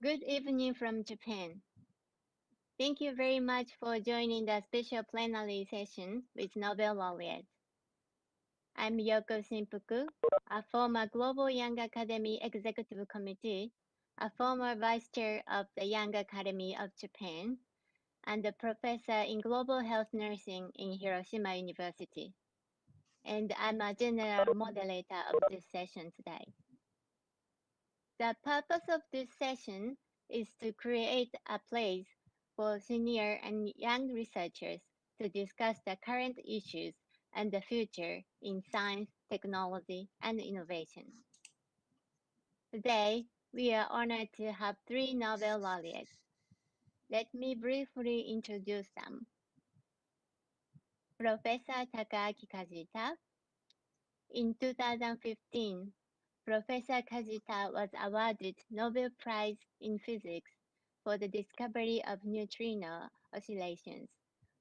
Good evening from Japan. Thank you very much for joining the special plenary session with Nobel Laureate. I'm Yoko Shinpuku, a former Global Young Academy Executive Committee, a former Vice Chair of the Young Academy of Japan, and a professor in Global Health Nursing in Hiroshima University. And I'm a general moderator of this session today. The purpose of this session is to create a place for senior and young researchers to discuss the current issues and the future in science, technology, and innovation. Today, we are honored to have 3 Nobel laureates. Let me briefly introduce them. Professor Takaaki Kajita. In 2015, Professor Kajita was awarded Nobel Prize in Physics for the discovery of neutrino oscillations,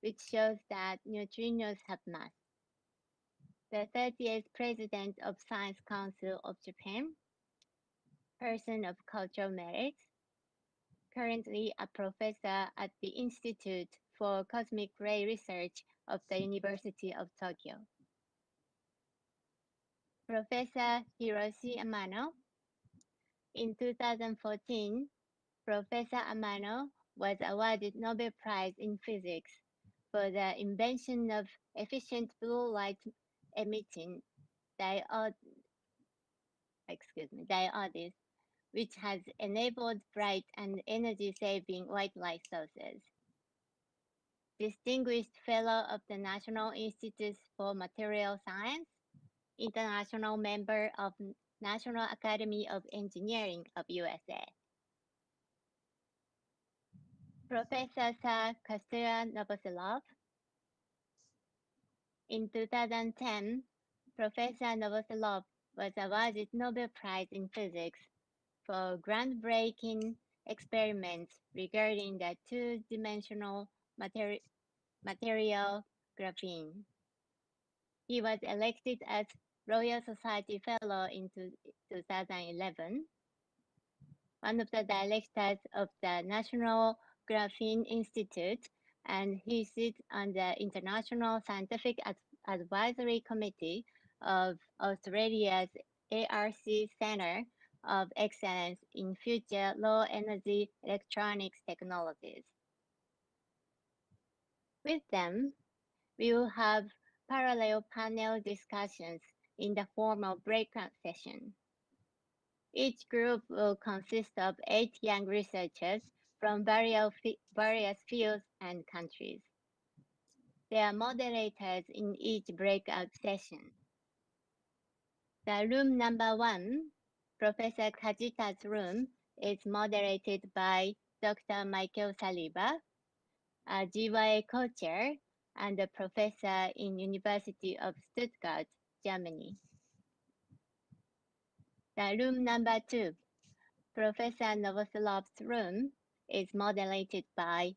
which shows that neutrinos have mass. The 30th President of Science Council of Japan, person of cultural merit, currently a professor at the Institute for Cosmic Ray Research of the University of Tokyo. Professor Hiroshi Amano. In 2014, Professor Amano was awarded Nobel Prize in Physics for the invention of efficient blue light emitting diodes, which has enabled bright and energy-saving white light sources. Distinguished Fellow of the National Institutes for Material Science, International Member of National Academy of Engineering of USA. Professor Sir Kostya Novoselov. In 2010, Professor Novoselov was awarded Nobel Prize in Physics for groundbreaking experiments regarding the two-dimensional material graphene. He was elected as Royal Society Fellow in 2011, one of the directors of the National Graphene Institute, and he sits on the International Scientific Advisory Committee of Australia's ARC Centre of Excellence in Future Low Energy Electronics Technologies. With them, we will have parallel panel discussions in the form of breakout session. Each group will consist of 8 young researchers from various fields and countries. There are moderators in each breakout session. The room number 1, Professor Kajita's room, is moderated by Dr. Michael Saliba, a GYA co-chair and a professor in University of Stuttgart, Germany. The room number 2, Professor Novoselov's room, is moderated by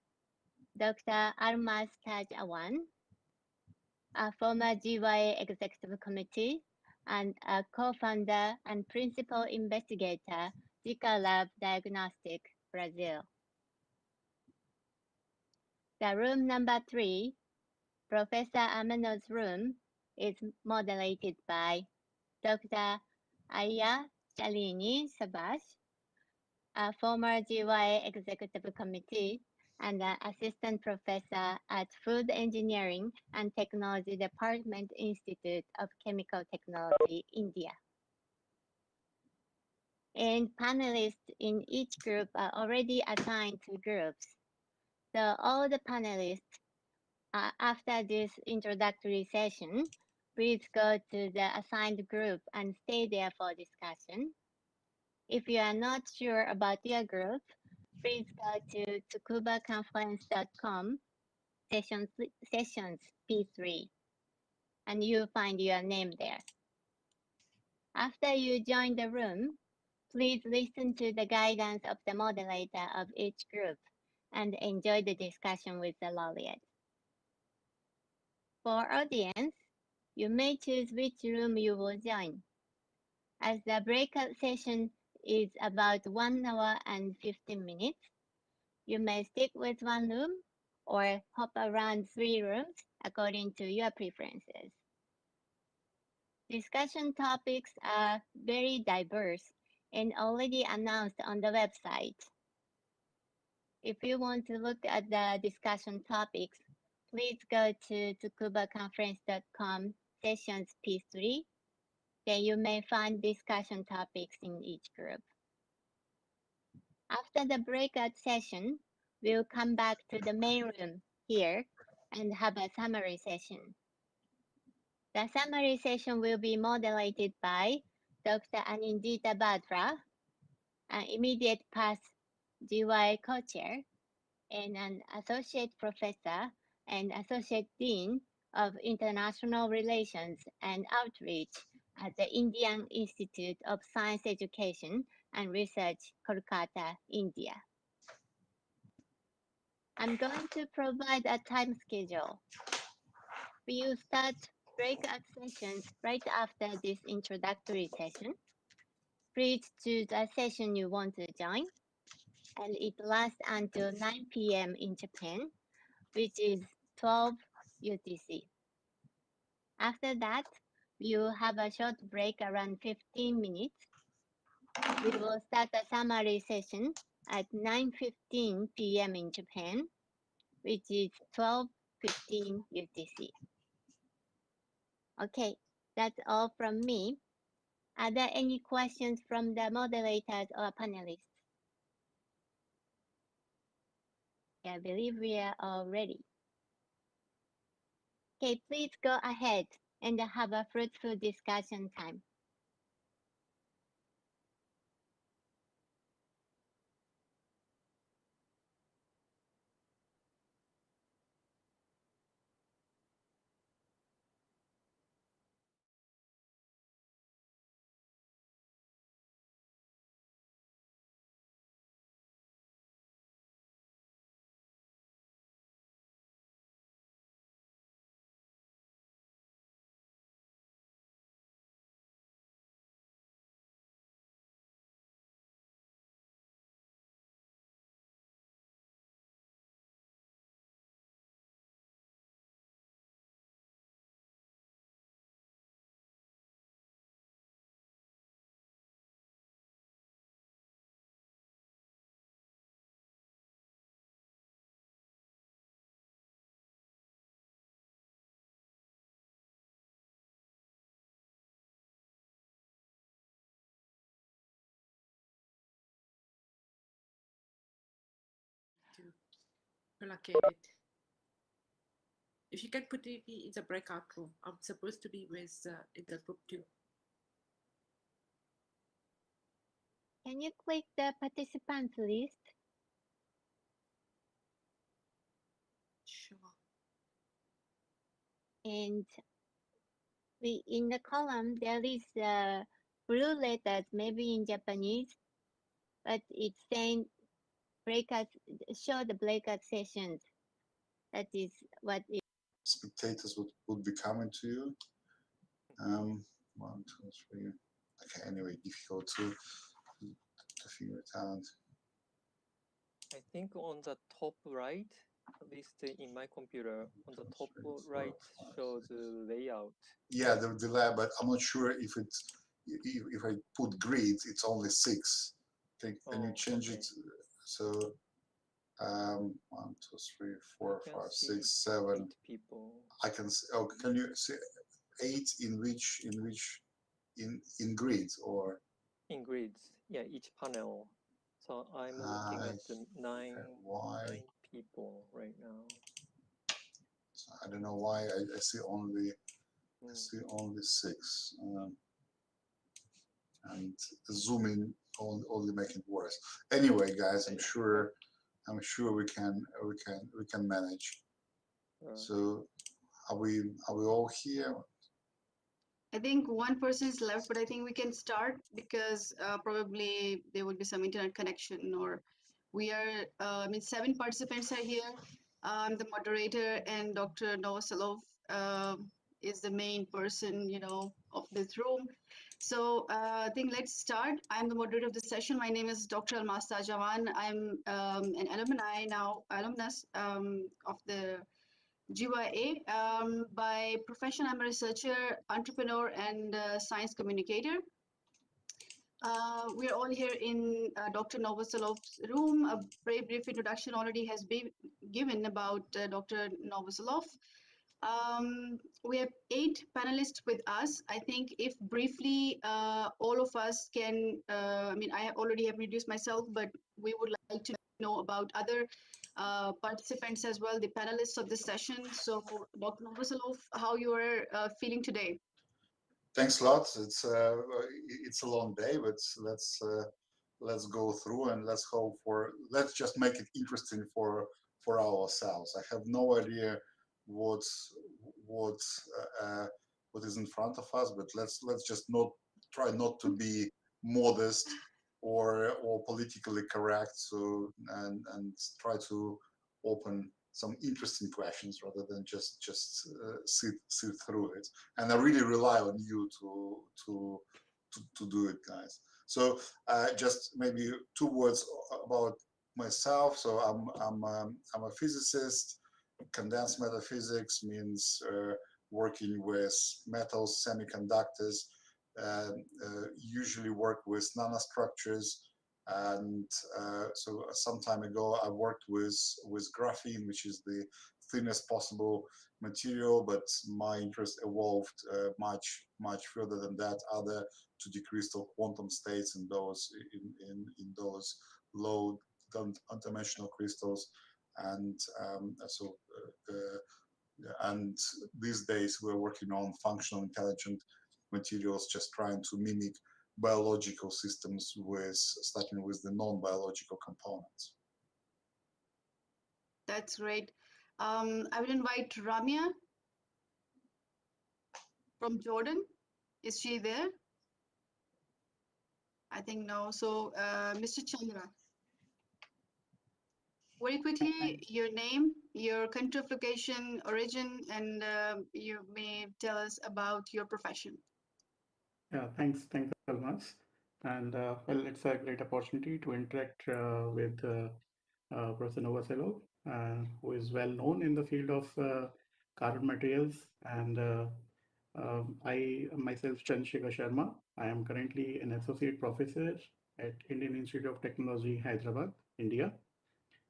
Dr. Almas Tajawan, a former GYA Executive Committee and a co-founder and principal investigator, Zika Lab Diagnostic, Brazil. The room number 3, Professor Amano's room, is moderated by Dr. Aya Shalini Sabash, a former GYA Executive Committee and an assistant professor at Food Engineering and Technology Department Institute of Chemical Technology, India. And panelists in each group are already assigned to groups. So all the panelists, after this introductory session, please go to the assigned group and stay there for discussion. If you are not sure about your group, please go to tsukubaconference.com sessions P3 and you'll find your name there. After you join the room, please listen to the guidance of the moderator of each group and enjoy the discussion with the laureate. For audience, you may choose which room you will join. As the breakout session is about 1 hour and 15 minutes, you may stick with one room or hop around 3 rooms according to your preferences. Discussion topics are very diverse and already announced on the website. If you want to look at the discussion topics, please go to tsukubaconference.com sessions P3. Then you may find discussion topics in each group. After the breakout session, we'll come back to the main room here and have a summary session. The summary session will be moderated by Dr. Anindita Batra, an immediate past GY co-chair and an associate professor and associate dean of international relations and outreach at the Indian Institute of Science Education and Research, Kolkata, India. I'm going to provide a time schedule. We will start breakout sessions right after this introductory session. Please choose a session you want to join, and it lasts until 9 p.m. in Japan, which is 12 UTC. After that, we will have a short break around 15 minutes. We will start a summary session at 9:15 p.m. in Japan, which is 12:15 UTC. Okay, that's all from me. Are there any questions from the moderators or panelists? I believe we are all ready. Okay, please go ahead and have a fruitful discussion time. Located. If you can put me in the breakout room, I'm supposed to be with in the group 2. Can you click the participants list? Sure. And in the column, there is blue letters, maybe in Japanese, but it's saying breakout, show the breakout sessions. That is what it. Spectators would be coming to you. 1, 2, 3. Okay, anyway, difficult to figure it out. I think on the top right, at least in my computer, on the top right shows layout. Yeah, the lab, but I'm not sure if if I put grids, it's only 6. Can you change it? So 1, 2, 3, 4, 5, 6, 7. 8 people. I can see. Oh, can you see 8 in grids or? In grids, yeah, each panel. So I'm looking at the 9 people right now. So I don't know why I see only 6, and zooming only making it worse. Anyway, guys, I'm sure we can manage. So are we all here? I think one person is left, but I think we can start because probably there will be some internet connection, or we are, 7 participants are here. I'm the moderator, and Dr. Novoselov is the main person, of this room. So I think let's start. I'm the moderator of the session. My name is Dr. Almasta Jawan. I'm an alumnus of the GYA. By profession, I'm a researcher, entrepreneur, and science communicator. We're all here in Dr. Novoselov's room. A very brief introduction already has been given about Dr. Novoselov. We have 8 panelists with us. I think if briefly all of us can, I already have introduced myself, but we would like to know about other participants as well, the panelists of this session. So Dr. Novoselov, how you are feeling today? Thanks a lot. It's a long day, but let's go through and let's just make it interesting for ourselves. I have no idea what is in front of us, but let's just not try not to be modest or politically correct. So and try to open some interesting questions rather than just sit through it. And I really rely on you to do it, guys. So just maybe 2 words about myself. So I'm a physicist. Condensed matter physics means working with metals, semiconductors. Usually work with nanostructures. And so some time ago, I worked with graphene, which is the thinnest possible material, but my interest evolved much further than that, other 2D crystal quantum states in those low dimensional crystals, and and these days we're working on functional intelligent materials, just trying to mimic biological systems starting with the non-biological components. That's great. I will invite Ramya from Jordan. Is she there? I think no. So Mr. Chandra, very quickly, your name, your country of location, origin, and you may tell us about your profession. Yeah, thanks very much. And well, it's a great opportunity to interact with Professor Novoselov, who is well known in the field of carbon materials. And I myself, Chandrasekhar Sharma, I am currently an associate professor at Indian Institute of Technology, Hyderabad, India.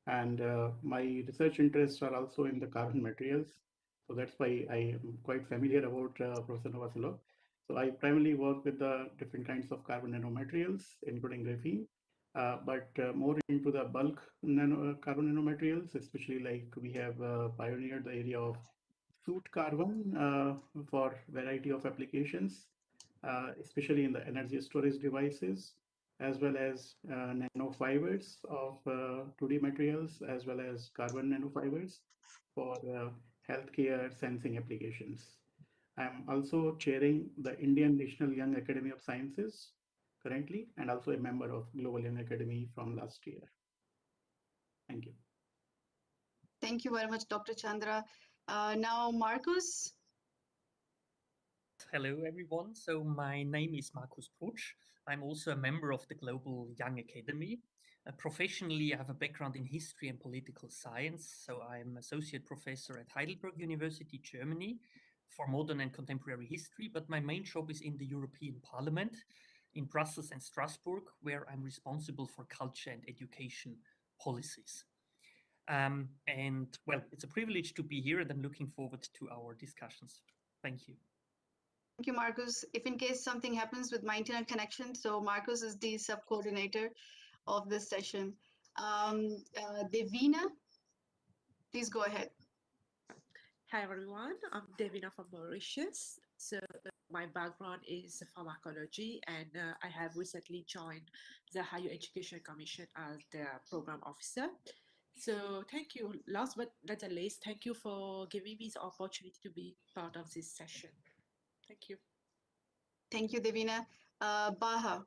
And my research interests are also in the carbon materials. So that's why I am quite familiar about Professor Novoselov. So I primarily work with the different kinds of carbon nanomaterials, including graphene. but more into the bulk carbon nanomaterials, especially like we have pioneered the area of soot carbon for variety of applications, especially in the energy storage devices, as well as nanofibers of 2D materials, as well as carbon nanofibers for healthcare sensing applications. I'm also chairing the Indian National Young Academy of Sciences currently, and also a member of Global Young Academy from last year. Thank you. Thank you very much, Dr. Chandra. Now, Marcus. Hello, everyone. So my name is Markus Putsch. I'm also a member of the Global Young Academy. Professionally, I have a background in history and political science. So I'm associate professor at Heidelberg University, Germany, for modern and contemporary history. But my main job is in the European Parliament in Brussels and Strasbourg, where I'm responsible for culture and education policies. And well, it's a privilege to be here, and I'm looking forward to our discussions. Thank you. Thank you, Marcus. If in case something happens with my internet connection, so Marcus is the sub-coordinator of this session. Devina, please go ahead. Hi everyone, I'm Devina from Mauritius. So my background is pharmacology, and I have recently joined the Higher Education Commission as the program officer. So thank you. Last but not the least, thank you for giving me the opportunity to be part of this session. Thank you. Thank you, Devina. Baha.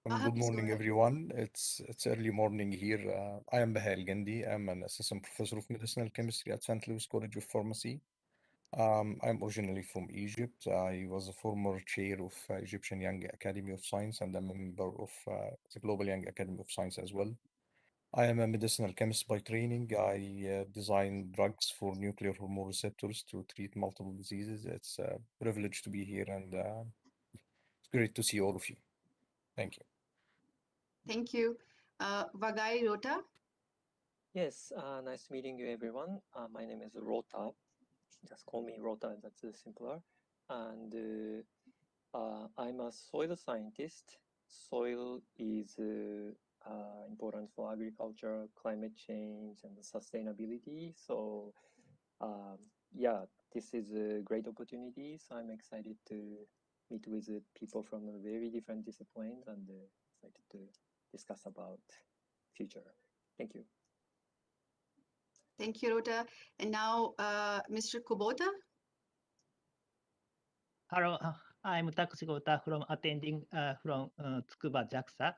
Good morning, everyone. It's early morning here. I am Baha El-Gandi. I'm an assistant professor of medicinal chemistry at St. Louis College of Pharmacy. I'm originally from Egypt. I was a former chair of Egyptian Young Academy of Science and a member of the Global Young Academy of Science as well. I am a medicinal chemist by training. I design drugs for nuclear hormone receptors to treat multiple diseases. It's a privilege to be here, and it's great to see all of you. Thank you. Thank you. Vagai Rota. Yes, nice meeting you, everyone. My name is Rota. Just call me Rota, that's simpler. And I'm a soil scientist. Soil is important for agriculture, climate change, and sustainability. So, yeah, this is a great opportunity. So I'm excited to meet with people from very different disciplines and excited to discuss about future. Thank you. Thank you, Rota. And now, Mr. Kubota. Hello, I'm Takaaki Kota from attending from Tsukuba JAXA,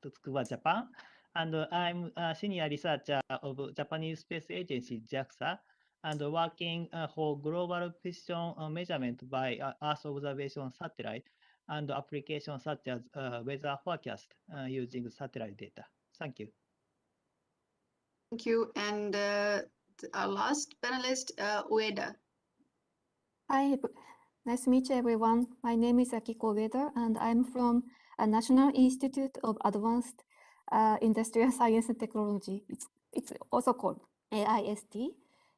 Tsukuba Japan, and I'm a senior researcher of Japanese Space Agency JAXA, and working for global precision measurement by Earth observation satellite and applications such as weather forecast using satellite data. Thank you. Thank you. And our last panelist, Ueda. Hi, nice to meet you, everyone. My name is Akiko Vader, and I'm from a National Institute of Advanced Industrial Science and Technology. It's also called AIST.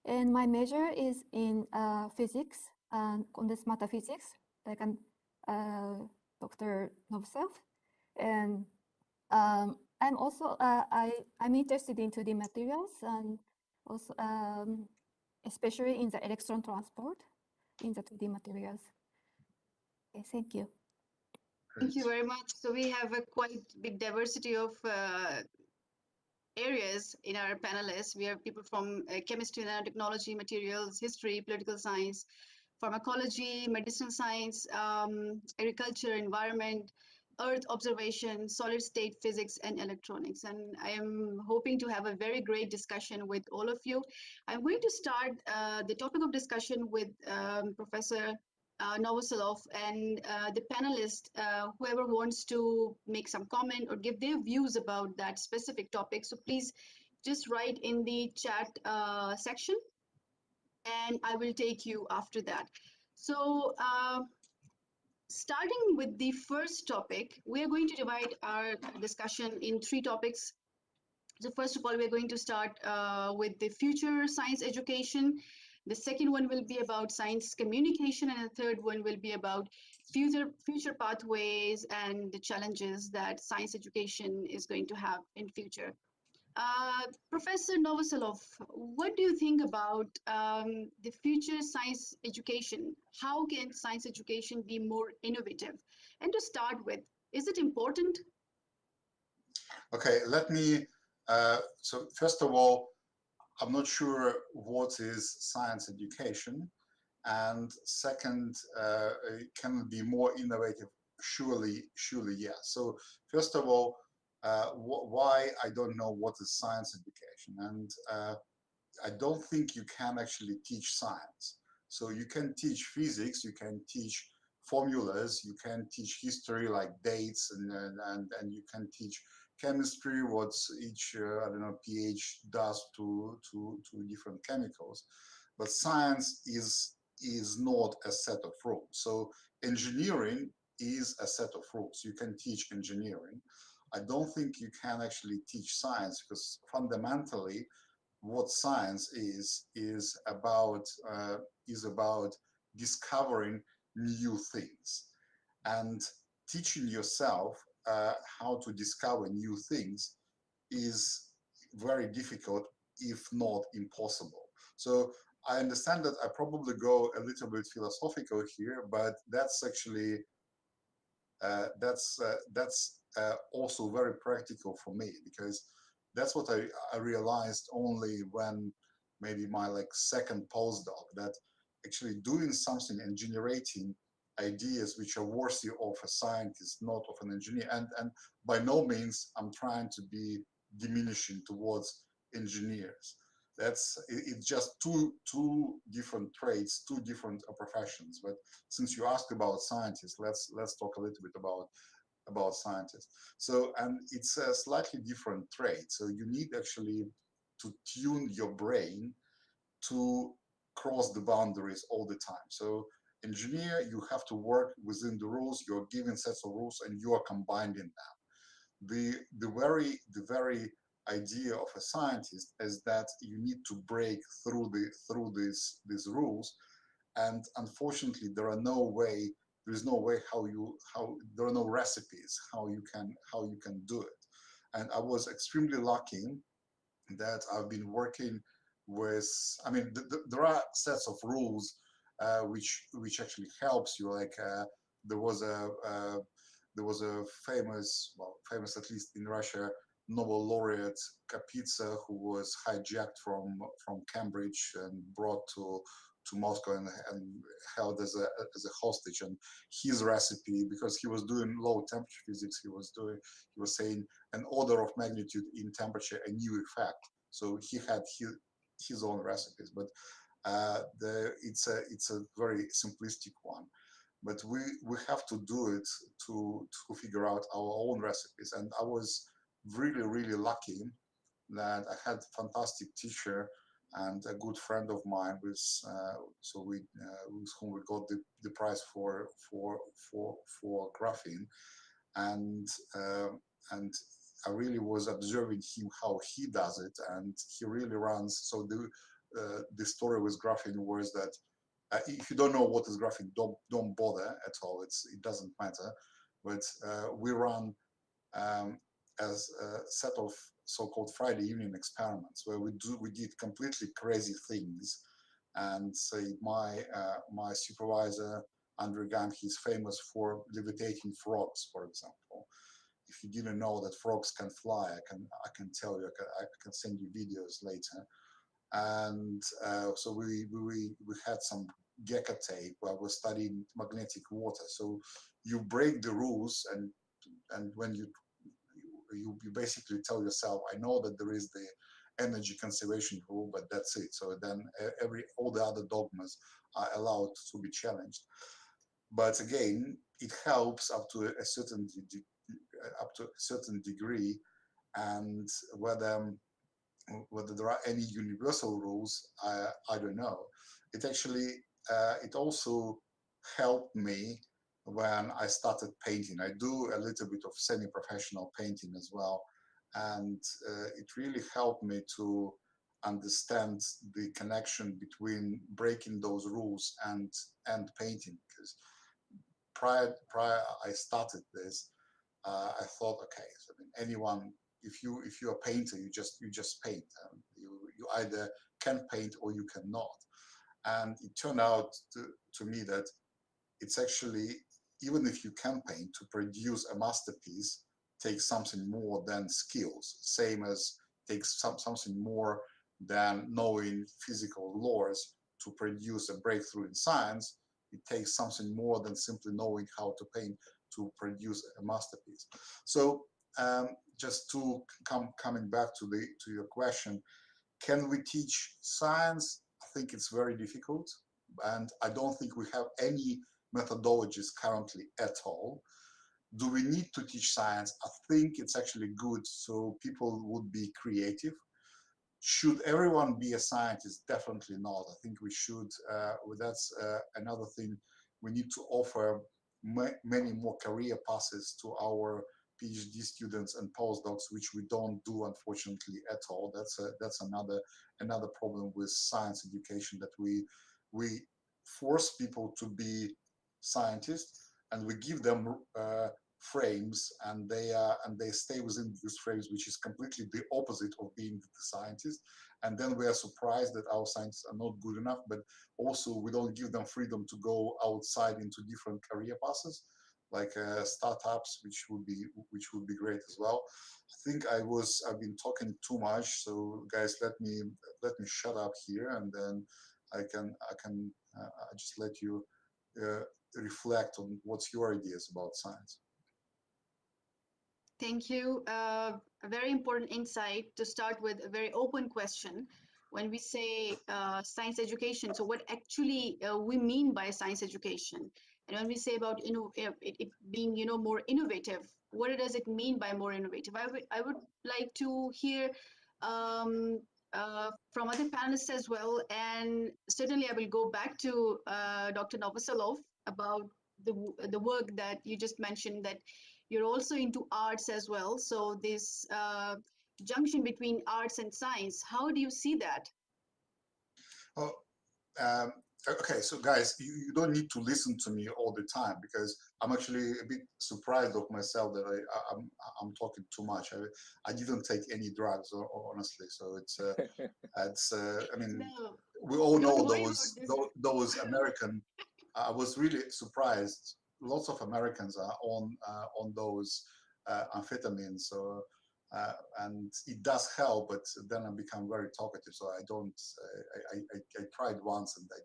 And my major is in physics and condensed matter physics, like Dr. Novoselov. And I'm also I'm interested in 2D materials, and also especially in the electron transport in the 2D materials. Okay, thank you. Thank you very much. So we have a quite big diversity of areas in our panelists. We have people from chemistry, nanotechnology, materials, history, political science, pharmacology, medicinal science, agriculture, environment, earth observation, solid state physics, and electronics. And I am hoping to have a very great discussion with all of you. I'm going to start the topic of discussion with Professor Novoselov, and the panelists, whoever wants to make some comment or give their views about that specific topic. So please just write in the chat section, and I will take you after that. So starting with the first topic, we are going to divide our discussion in 3 topics. So first of all, we're going to start with the future science education. The second one will be about science communication, and the third one will be about future pathways and the challenges that science education is going to have in future. Professor Novoselov, what do you think about the future science education? How can science education be more innovative? And to start with, is it important? Okay, let me, so first of all, I'm not sure what is science education. And second, can it be more innovative? Surely, yes. So first of all, why I don't know what is science education, and I don't think you can actually teach science. So you can teach physics, you can teach formulas, you can teach history like dates, and you can teach chemistry, what each I don't know pH does to different chemicals. But science is not a set of rules. So engineering is a set of rules. You can teach engineering. I don't think you can actually teach science, because fundamentally what science is about discovering new things and teaching yourself how to discover new things is very difficult, if not impossible. So I understand that I probably go a little bit philosophical here, but that's actually also very practical for me, because that's what I realized only when maybe my like second postdoc, that actually doing something and generating ideas which are worthy of a scientist, not of an engineer. And by no means I'm trying to be diminishing towards engineers. It's just two different trades, two different professions. But since you asked about scientists, let's talk a little bit about scientists. So, and it's a slightly different trade. So you need actually to tune your brain to cross the boundaries all the time. So engineer, you have to work within the rules. You're given sets of rules and you are combining them. The very idea of a scientist is that you need to break through these rules, and unfortunately there is no way how there are no recipes how you can do it. And I was extremely lucky that I've been working with, I mean, there are sets of rules which actually helps you. Like there was a famous, well, famous at least in Russia, Nobel Laureate Kajita, who was hijacked from Cambridge and brought to Moscow and held as a hostage. And his recipe, because he was doing low temperature physics, he was saying an order of magnitude in temperature, a new effect. So he had his own recipes, but it's a very simplistic one. But we have to do it to figure out our own recipes. And I was really lucky that I had a fantastic teacher and a good friend of mine with whom we got the prize for graphene, and I really was observing him how he does it, and he really runs. So the story with graphene was that if you don't know what is graphene, don't bother at all. It doesn't matter. But we run as a set of so-called Friday evening experiments where we did completely crazy things. And say my supervisor Andrew Gant, he's famous for levitating frogs, for example. If you didn't know that frogs can fly, I can tell you, I can send you videos later. And so we had some Gecko tape where we're studying magnetic water. So you break the rules, and when you basically tell yourself, I know that there is the energy conservation rule, but that's it. So then all the other dogmas are allowed to be challenged. But again, it helps up to a certain degree, and whether there are any universal rules, I don't know. It actually it also helped me when I started painting. I do a little bit of semi-professional painting as well, and it really helped me to understand the connection between breaking those rules and painting. Because prior I started this, I thought, okay, so I mean, anyone, if you're a painter, you just paint. You either can paint or you cannot. And it turned out to me that it's actually, even if you can paint, to produce a masterpiece takes something more than skills, same as takes something more than knowing physical laws. To produce a breakthrough in science, it takes something more than simply knowing how to paint to produce a masterpiece. So just to coming back to your question, can we teach science? I think it's very difficult, and I don't think we have any methodologies currently at all. Do we need to teach science? I think it's actually good, so people would be creative. Should everyone be a scientist? Definitely not. I think we should, that's another thing, we need to offer many more career passes to our PhD students and postdocs, which we don't do, unfortunately, at all. That's another problem with science education, that we force people to be scientists, and we give them frames, and they stay within these frames, which is completely the opposite of being the scientist. And then we are surprised that our scientists are not good enough, but also we don't give them freedom to go outside into different career paths, like startups, which would be great as well. I think I've been talking too much, so guys, let me shut up here, and then I just let you reflect on what's your ideas about science. Thank you. A very important insight to start with, a very open question. When we say science education, so what actually we mean by science education? And when we say about it being more innovative, what does it mean by more innovative? I would like to hear from other panelists as well, and certainly I will go back to Dr. Novoselov about the work that you just mentioned, that you're also into arts as well. So this junction between arts and science, how do you see that? Oh, okay, so guys, you don't need to listen to me all the time, because I'm actually a bit surprised of myself that I'm talking too much. I didn't take any drugs, honestly. So it's I mean, No, we all know don't worry about this. those American. I was really surprised. Lots of Americans are on those amphetamines. So and it does help, but then I become very talkative. So I don't. I tried once and I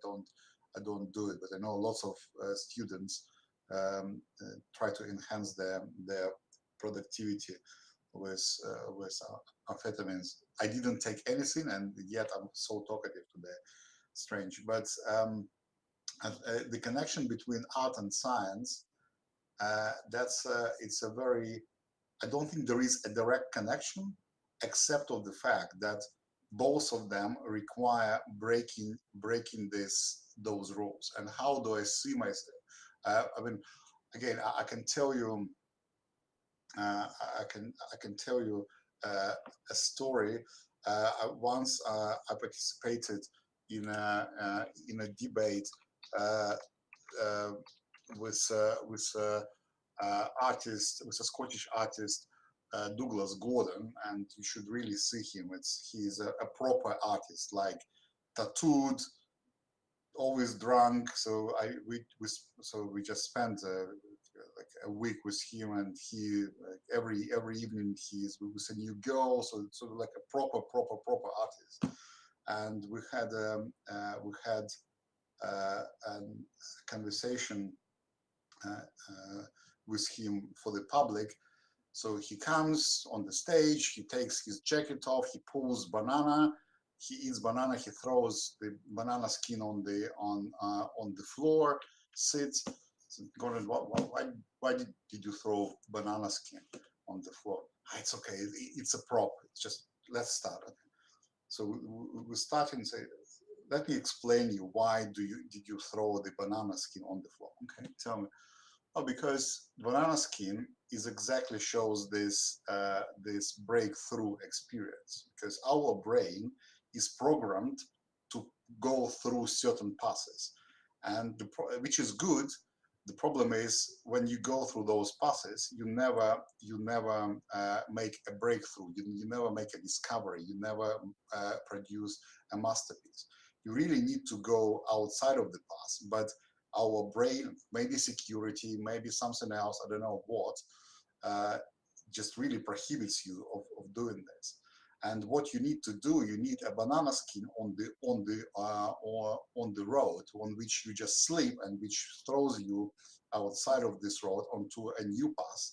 don't do it. But I know lots of students try to enhance their productivity with amphetamines. I didn't take anything, and yet I'm so talkative today. Strange, but the connection between art and science, it's a very, I don't think there is a direct connection, except of the fact that both of them require breaking those rules. And how do I see myself? I mean, again, I can tell you, I can tell you a story. Once I participated in a debate with artist, with a Scottish artist, Douglas Gordon, and you should really see him. He's a proper artist, like tattooed, always drunk. So we just spent like a week with him, and he every evening he's with a new girl. So sort of like a proper artist. And we had a conversation with him for the public. So he comes on the stage, he takes his jacket off, he pulls banana, he eats banana, he throws the banana skin on the floor, sits. So Gordon, why did you throw banana skin on the floor? It's okay, it's a prop. It's just, let's start. Okay. So we start and say, let me explain you why did you throw the banana skin on the floor? Okay, tell me. Oh, because banana skin is exactly shows this breakthrough experience, because our brain is programmed to go through certain passes, and which is good. The problem is when you go through those passes, you never make a breakthrough. You never make a discovery. You never produce a masterpiece. You really need to go outside of the pass, but our brain, maybe security, maybe something else, I don't know what, just really prohibits you of doing this. And what you need to do, you need a banana skin on the road on which you just sleep and which throws you outside of this road onto a new path,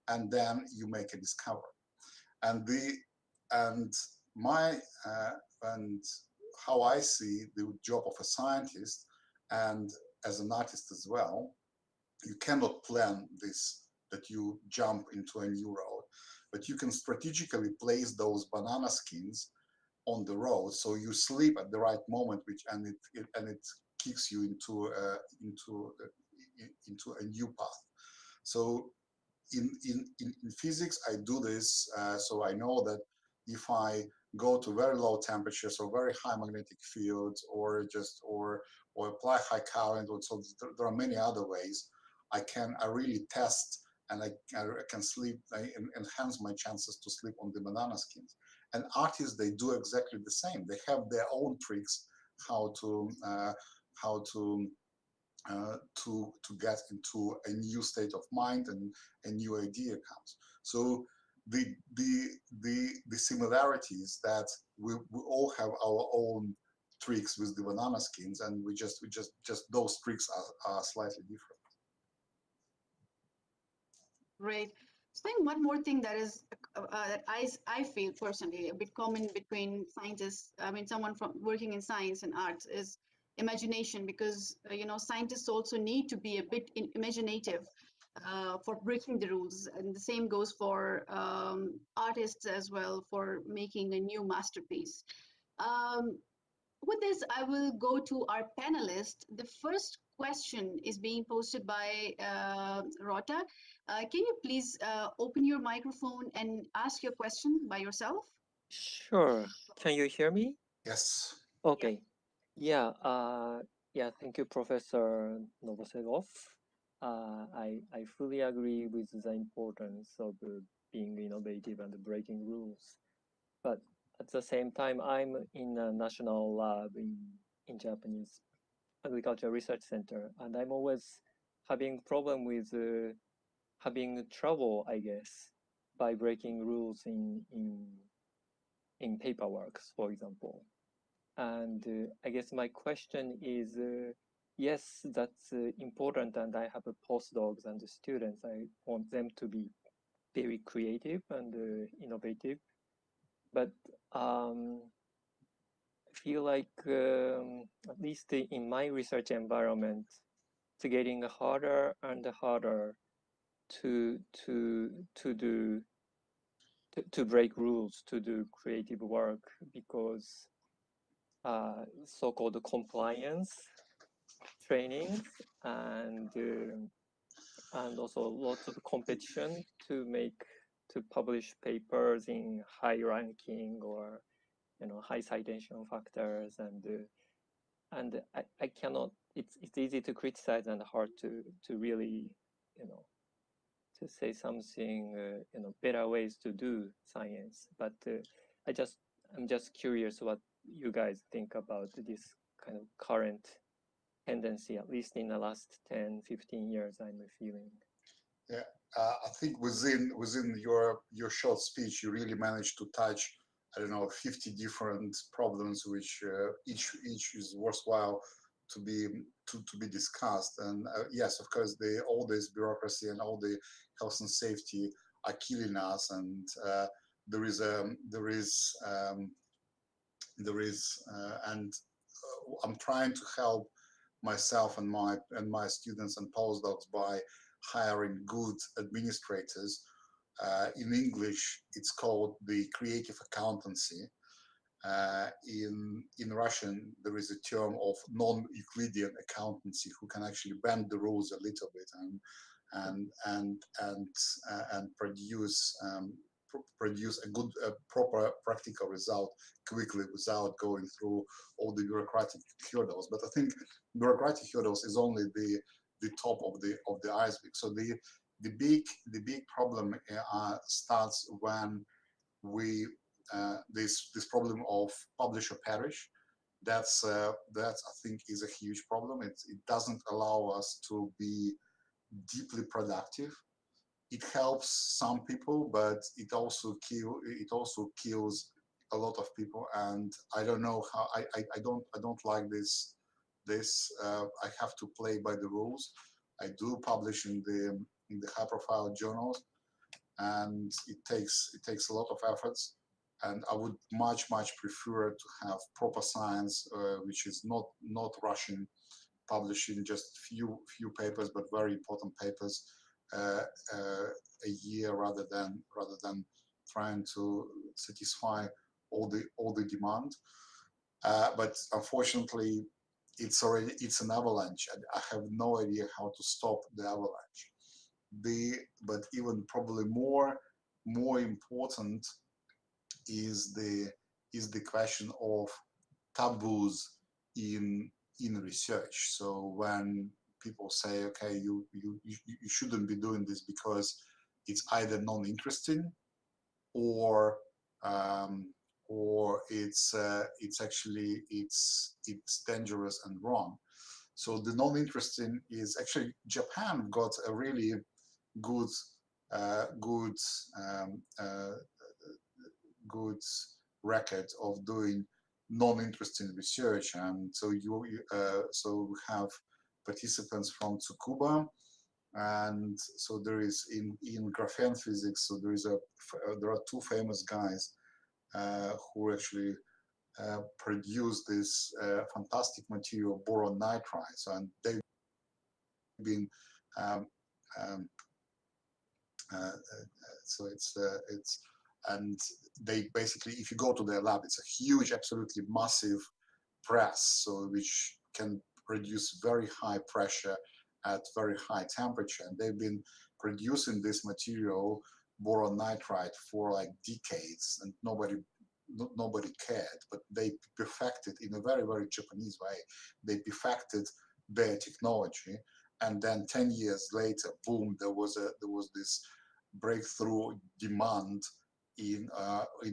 and then you make a discovery. And how I see the job of a scientist and as an artist as well, you cannot plan this, that you jump into a new road, but you can strategically place those banana skins on the road so you sleep at the right moment, and it kicks you into a new path. So in physics, I do this so I know that if I go to very low temperatures or very high magnetic fields, or apply high current, so there are many other ways I really test, and I can sleep, I enhance my chances to sleep on the banana skins. And artists, they do exactly the same. They have their own tricks how to get into a new state of mind, and a new idea comes. So the similarities that we all have our own tricks with the banana skins, and we just those tricks are slightly different. Great. So I think one more thing that is that I feel personally a bit common between scientists, I mean, someone from working in science and arts, is imagination, because scientists also need to be a bit imaginative for breaking the rules, and the same goes for artists as well, for making a new masterpiece. With this, I will go to our panelists. The first question is being posted by Rota. Can you please open your microphone and ask your question by yourself? Sure. Can you hear me? Yes. Okay. Yeah. Thank you, Professor Novoselov. I fully agree with the importance of being innovative and breaking rules. But at the same time, I'm in a national lab in Japanese Agriculture Research Center, and I'm always having problem with having trouble, I guess, by breaking rules in paperwork, for example. And I guess my question is, yes, that's important, and I have postdocs and students. I want them to be very creative and innovative, but I feel like, at least in my research environment, it's getting harder and harder to break rules, to do creative work, because so-called compliance trainings and also lots of competition to publish papers in high ranking or high citation factors, and I cannot. It's easy to criticize and hard to really to say something better ways to do science. But I'm just curious what you guys think about this kind of current tendency, at least in the last 10-15 years, I'm feeling. Yeah, I think within your short speech, you really managed to touch, I don't know, 50 different problems, which each is worthwhile to be discussed. And yes, of course, all this bureaucracy and all the health and safety are killing us. And I'm trying to help myself and my students and postdocs by hiring good administrators. In English, it's called the creative accountancy. In Russian, there is a term of non-Euclidean accountancy, who can actually bend the rules a little bit and produce produce a good, proper practical result quickly without going through all the bureaucratic hurdles. But I think bureaucratic hurdles is only the top of the iceberg. So the big problem starts when we this problem of publish or perish. That's I think is a huge problem. It doesn't allow us to be deeply productive. It helps some people, but it also kills a lot of people. And I don't know how. I don't like this. I have to play by the rules. I do publish in the high-profile journals, and it takes a lot of efforts. And I would much prefer to have proper science, which is not rushing, publishing just few papers, but very important papers a year, rather than trying to satisfy all the demand. But unfortunately, it's an avalanche, and I have no idea how to stop the avalanche. But even probably more important is the question of taboos in research. So when people say, okay, you shouldn't be doing this because it's either non-interesting or it's actually it's dangerous and wrong. So the non-interesting is actually, Japan got a really good record of doing non-interesting research. And so so we have participants from Tsukuba, and so there is in graphene physics. So there are two famous guys who actually produce this fantastic material, boron nitride. So, and they've been so it's and they basically, if you go to their lab, it's a huge, absolutely massive press, so which can produce very high pressure at very high temperature. And they've been producing this material, boron nitride, for like decades, and nobody cared. But they perfected, in a very Japanese way, they perfected their technology. And then 10 years later, boom, there was this breakthrough demand in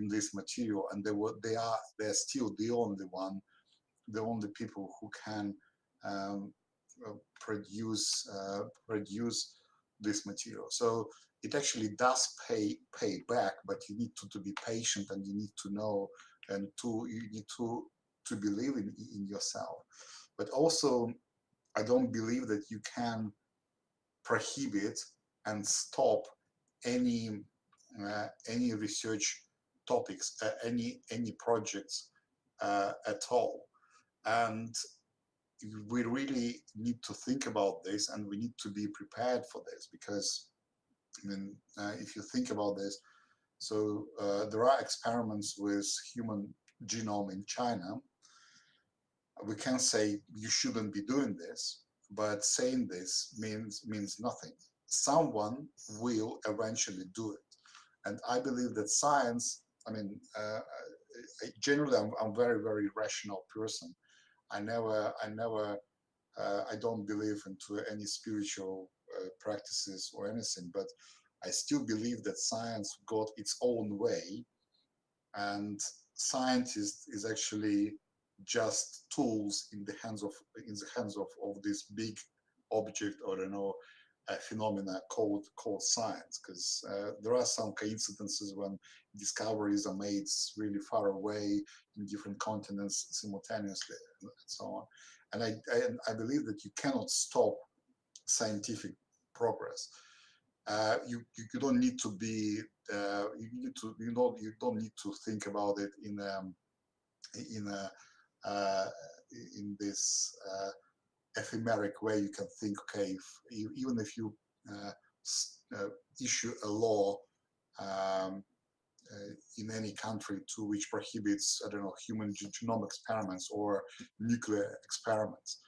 this material, and they're still the only people who can produce this material. So it actually does pay back, but you need to be patient, and you need to know, and you need to believe in yourself. But also, I don't believe that you can prohibit and stop any research topics, any projects at all. And we really need to think about this, and we need to be prepared for this, because I mean, if you think about this, so there are experiments with human genome in China. We can say you shouldn't be doing this, but saying this means nothing. Someone will eventually do it. And I believe that science, I mean, generally I'm very rational person. I don't believe into any spiritual practices or anything, but I still believe that science got its own way, and scientist is actually just tools in the hands of this big object, or I don't know, a phenomena called science. Because there are some coincidences when discoveries are made really far away in different continents simultaneously, and so on. And I believe that you cannot stop scientific progress. You don't need to be you don't need to think about it in this ephemeric way. You can think, okay, even if you issue a law in any country which prohibits, I don't know, human genome experiments or nuclear experiments,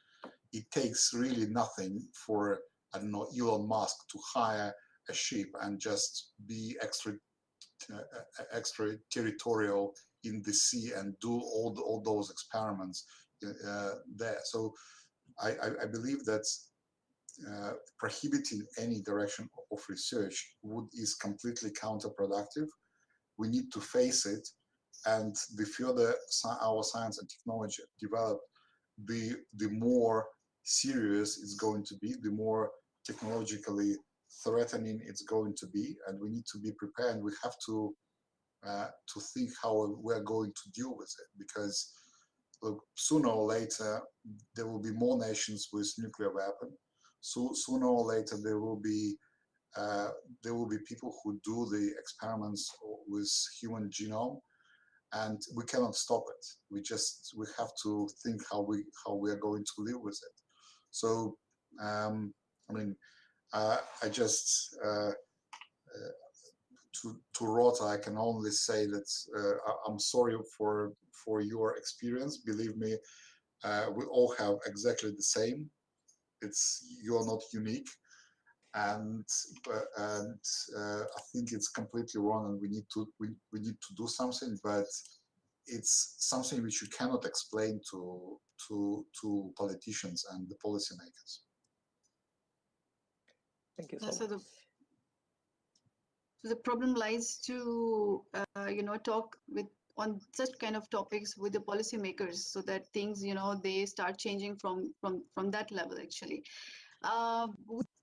it takes really nothing for, I don't know, Elon Musk to hire a ship and just be extraterritorial in the sea and do all those experiments there. So I believe that prohibiting any direction of research is completely counterproductive. We need to face it, and the further our science and technology develop, the more serious it's going to be, the more technologically threatening it's going to be, and we need to be prepared. And we have to think how we're going to deal with it, because look, sooner or later there will be more nations with nuclear weapons. So sooner or later there will be people who do the experiments with human genome, and we cannot stop it. We have to think how we are going to live with it. So I mean, I just to Rota, I can only say that I'm sorry for your experience. Believe me, we all have exactly the same. You're not unique, and I think it's completely wrong, and we need to do something. But it's something which you cannot explain to politicians and the policymakers. Thank you Yeah, so so much. the problem lies to talk on such kind of topics with the policymakers, so that things they start changing from that level. Actually,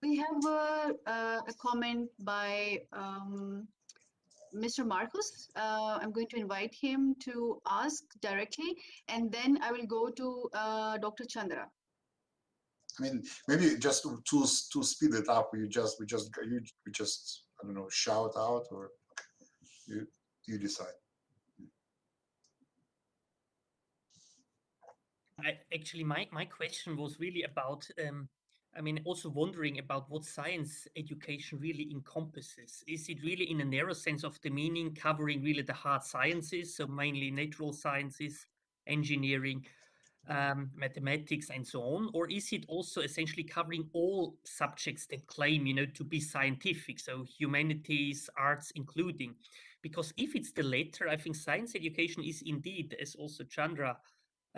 we have a comment by Mr. Marcos. I'm going to invite him to ask directly, and then I will go to Dr. Chandra. I mean, maybe just to speed it up, we just I don't know, shout out, or you decide. Actually, my question was really about, I mean, also wondering about what science education really encompasses. Is it really in a narrow sense of the meaning, covering really the hard sciences, so mainly natural sciences, engineering, mathematics, and so on? Or is it also essentially covering all subjects that claim, to be scientific, so humanities, arts including? Because if it's the latter, I think science education is indeed, as also Chandra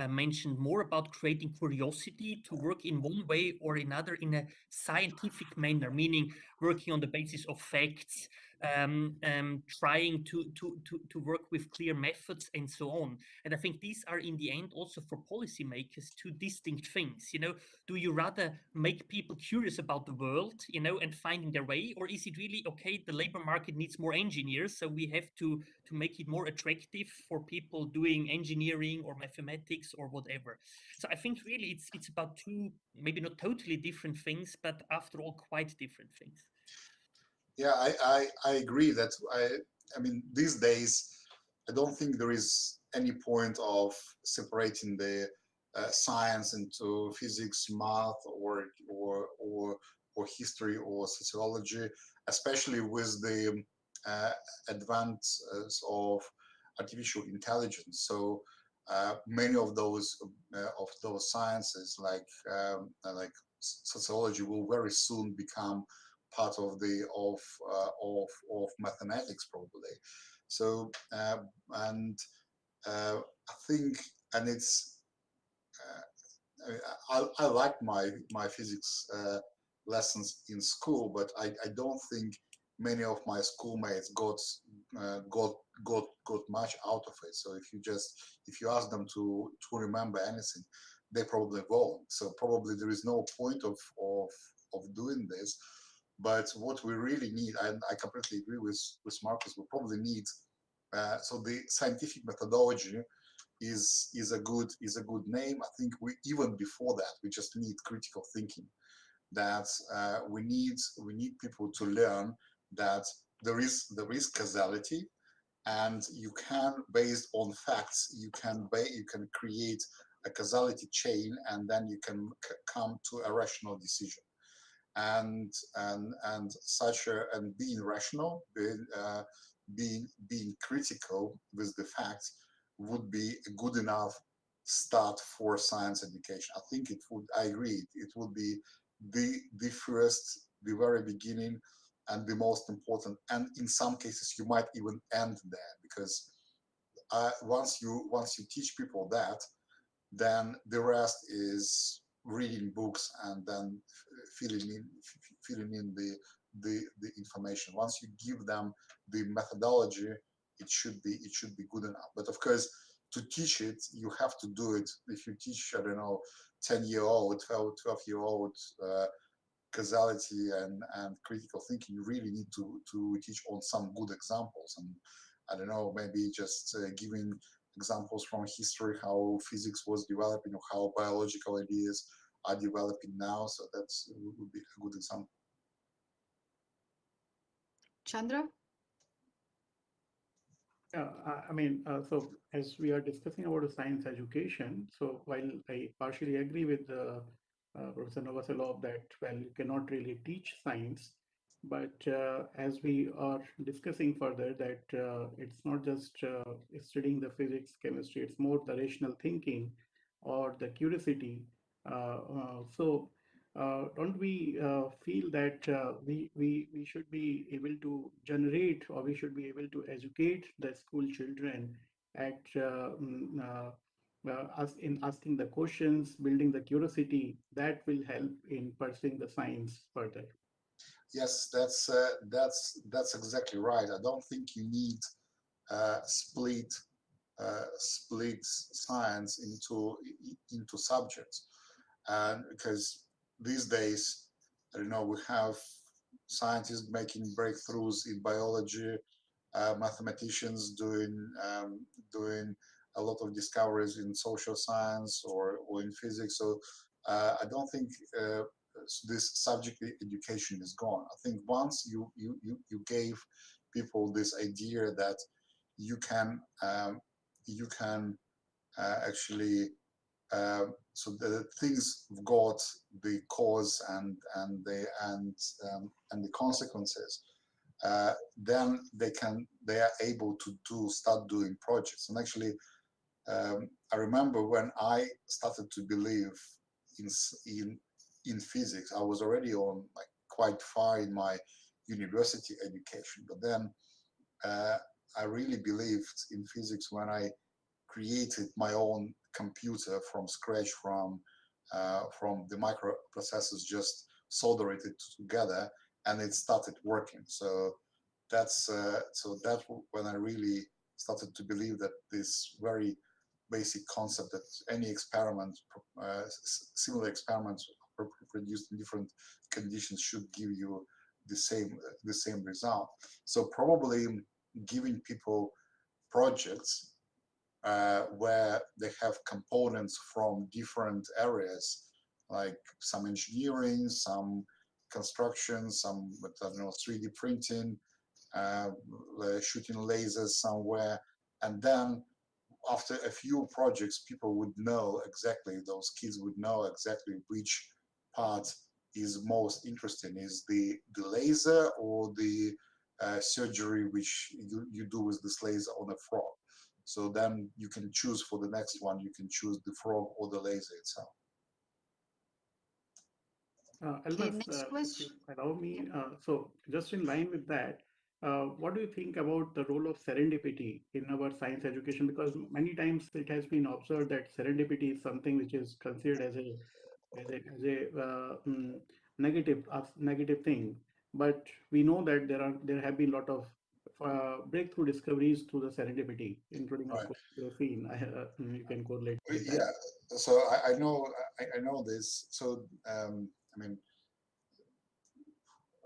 mentioned, more about creating curiosity to work in one way or another in a scientific manner, meaning working on the basis of facts, trying to work with clear methods and so on. And I think these are in the end also for policymakers two distinct things. Do you rather make people curious about the world, and finding their way, or is it really okay, the labor market needs more engineers, so we have to make it more attractive for people doing engineering or mathematics or whatever? So I think really it's about two, maybe not totally different things, but after all quite different things. Yeah, I agree that I mean, these days I don't think there is any point of separating the science into physics, math, or history or sociology, especially with the advances of artificial intelligence. So many of those sciences, like sociology, will very soon become part of the of mathematics, probably. So and I think, and it's I like my physics lessons in school, but I don't think many of my schoolmates got much out of it. So if you ask them to remember anything, they probably won't. So probably there is no point of doing this. But what we really need, and I completely agree with Marcus, we probably need so the scientific methodology is a good name. I think even before that, we just need critical thinking. That we need people to learn that there is causality, and you can, based on facts, you can create a causality chain, and then you can come to a rational decision. And being rational, being critical with the facts would be a good enough start for science education. I think it would. I agree. It would be the very beginning, and the most important. And in some cases, you might even end there, because once you teach people that, then the rest is reading books and then filling in the information. Once you give them the methodology, it should be good enough. But of course, to teach it, you have to do it. If you teach, I don't know, 10-year-old, 12-year-old causality and critical thinking, you really need to teach on some good examples. And I don't know, maybe just giving examples from history, how physics was developing or how biological ideas are developing now. So that's would be a good example. Chandra? Yeah, I mean, so as we are discussing about the science education, so while I partially agree with Professor Novoselov that, well, you cannot really teach science, but as we are discussing further that it's not just studying the physics, chemistry, it's more the rational thinking or the curiosity. Don't we feel that we should be able to generate, or we should be able to educate the school children at us in asking the questions, building the curiosity that will help in pursuing the science further? Yes, that's exactly right. I don't think you need split science into subjects, and because these days, I don't know, we have scientists making breakthroughs in biology, mathematicians doing a lot of discoveries in social science or in physics. So I don't think this subject education is gone. I think once you gave people this idea that you can actually so the things got the cause and the consequences, then they are able to start doing projects. And actually, I remember when I started to believe in physics, I was already on like quite far in my university education, but then I really believed in physics when I created my own computer from scratch, from the microprocessors, just solder it together, and it started working. So that's when I really started to believe that this very basic concept that any experiment, similar experiments produced in different conditions, should give you the same result. So probably giving people projects where they have components from different areas, like some engineering, some construction, some, I don't know, 3D printing, shooting lasers somewhere. And then after a few projects, people would know exactly, those kids would know exactly which part is most interesting. Is the laser or the surgery which you do with this laser on a frog? So then you can choose for the next one, you can choose the frog or the laser itself. Elmas, next if you question. allow me, so just in line with that, what do you think about the role of serendipity in our science education? Because many times it has been observed that serendipity is something which is considered as a negative thing, but we know that there have been a lot of breakthrough discoveries through the serendipity, including of Right. course graphene. You can correlate with that. Yeah. So I know this. So I mean,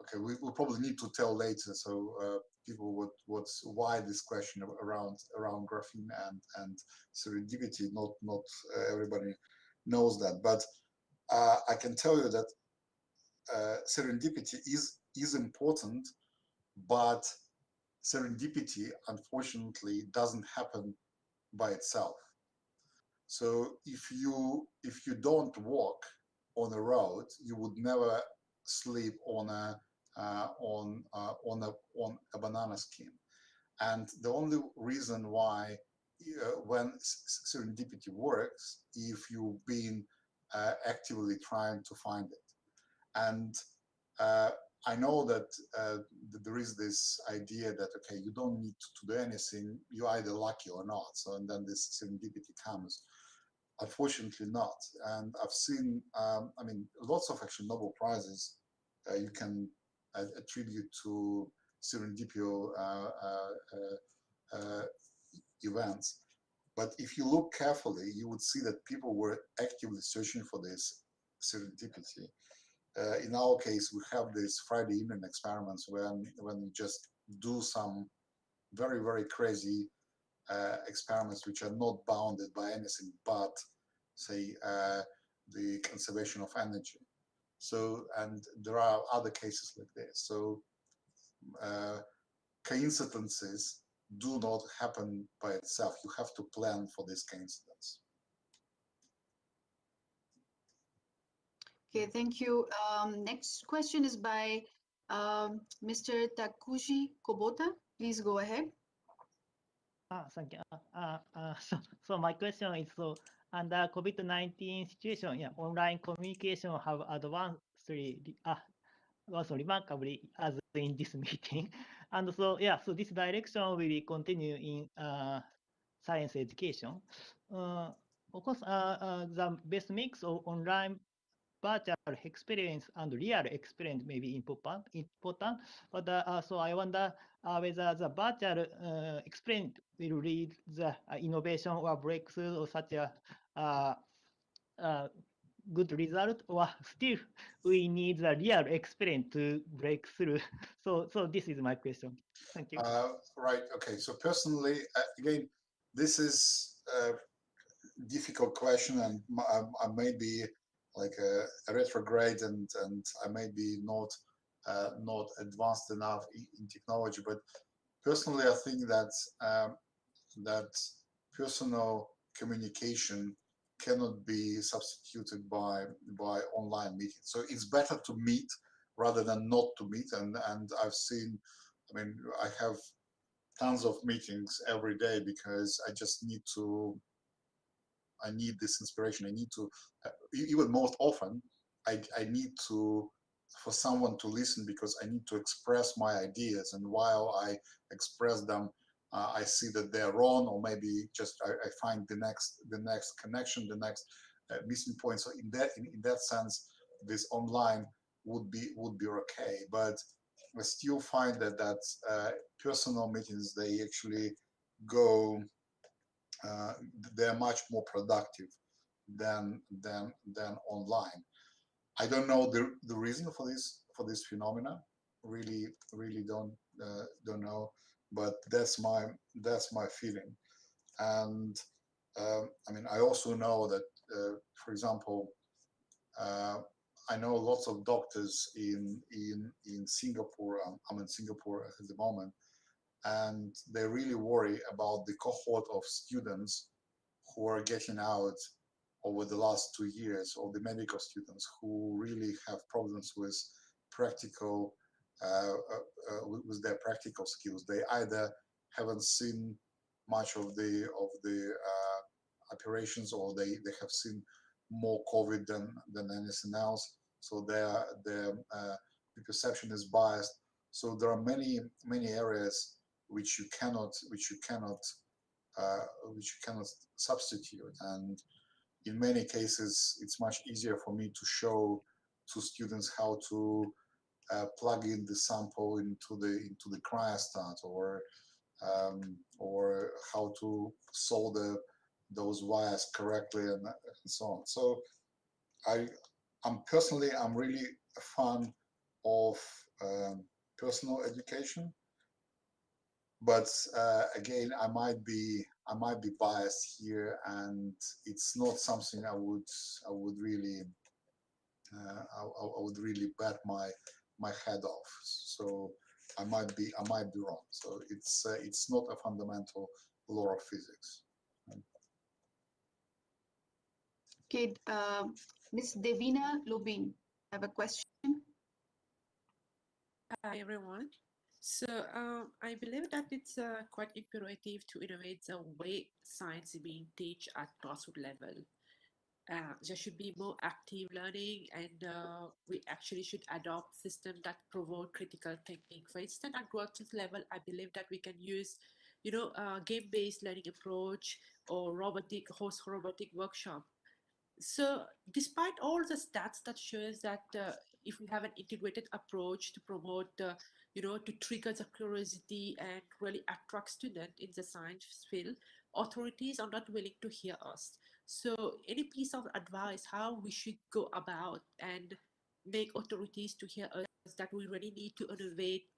okay, we'll probably need to tell later, so people why this question around graphene and serendipity. Not everybody knows that, but I can tell you that serendipity is important, but serendipity unfortunately doesn't happen by itself. So if you don't walk on a road, you would never sleep on a banana skin. And the only reason why when serendipity works, if you've been actively trying to find it. And I know that there is this idea that, okay, you don't need to do anything, you're either lucky or not. So, and then this serendipity comes. Unfortunately not. And I've seen, I mean, lots of actually Nobel Prizes you can attribute to serendipitous events. But if you look carefully, you would see that people were actively searching for this serendipity. In our case, we have these Friday evening experiments when we just do some very, very crazy experiments which are not bounded by anything but, say, the conservation of energy. So, and there are other cases like this. So, coincidences do not happen by itself. You have to plan for this coincidence. Okay, thank you. Next question is by Mr. Takushi Kobota. Please go ahead. Thank you. So my question is, so under COVID-19 situation, yeah, online communication have advanced also remarkably as in this meeting. And so, yeah, so this direction will continue in science education. Of course, the best mix of online virtual experience and real experience may be important. But so I wonder whether the virtual experience will lead the innovation or breakthrough or such a good result, or still we need the real experience to break through. So this is my question. Thank you. Right. Okay. So personally, again, this is a difficult question, and I may be like a retrograde, and I may be not advanced enough in technology. But personally, I think that that personal communication cannot be substituted by online meetings. So it's better to meet rather than not to meet. And I've seen, I mean, I have tons of meetings every day because I just need to, I need this inspiration. I need to, even most often, I need to, for someone to listen because I need to express my ideas. And while I express them, I see that they're wrong, or maybe just I find the next connection, the next missing point. So in that sense, this online would be okay. But I still find that personal meetings, they actually go, they're much more productive than online. I don't know the reason for this phenomena. Really don't know, but that's my feeling. And I mean, I also know that, for example, I know lots of doctors in Singapore. I'm in Singapore at the moment, and they really worry about the cohort of students who are getting out over the last 2 years, or the medical students who really have problems with practical, with their practical skills. They either haven't seen much of the operations, or they have seen more COVID than anything else. So the perception is biased. So there are many areas which you cannot substitute. And in many cases, it's much easier for me to show to students how to plug in the sample into the cryostat, or how to solve those wires correctly, and so on. So I'm really a fan of personal education, but again, I might be biased here, and it's not something I would really bet my head off. So I might be wrong. So it's not a fundamental law of physics. Okay, Ms. Devina Lubin, I have a question. Hi, everyone. So I believe that it's quite imperative to innovate the way science is being taught at grassroots level. there should be more active learning, and we actually should adopt systems that promote critical thinking. For instance, at graduate level, I believe that we can use, game-based learning approach or host robotic workshop. So despite all the stats that shows that if we have an integrated approach to promote to trigger the curiosity and really attract students in the science field, authorities are not willing to hear us. So any piece of advice how we should go about and make authorities to hear us, that we really need to innovate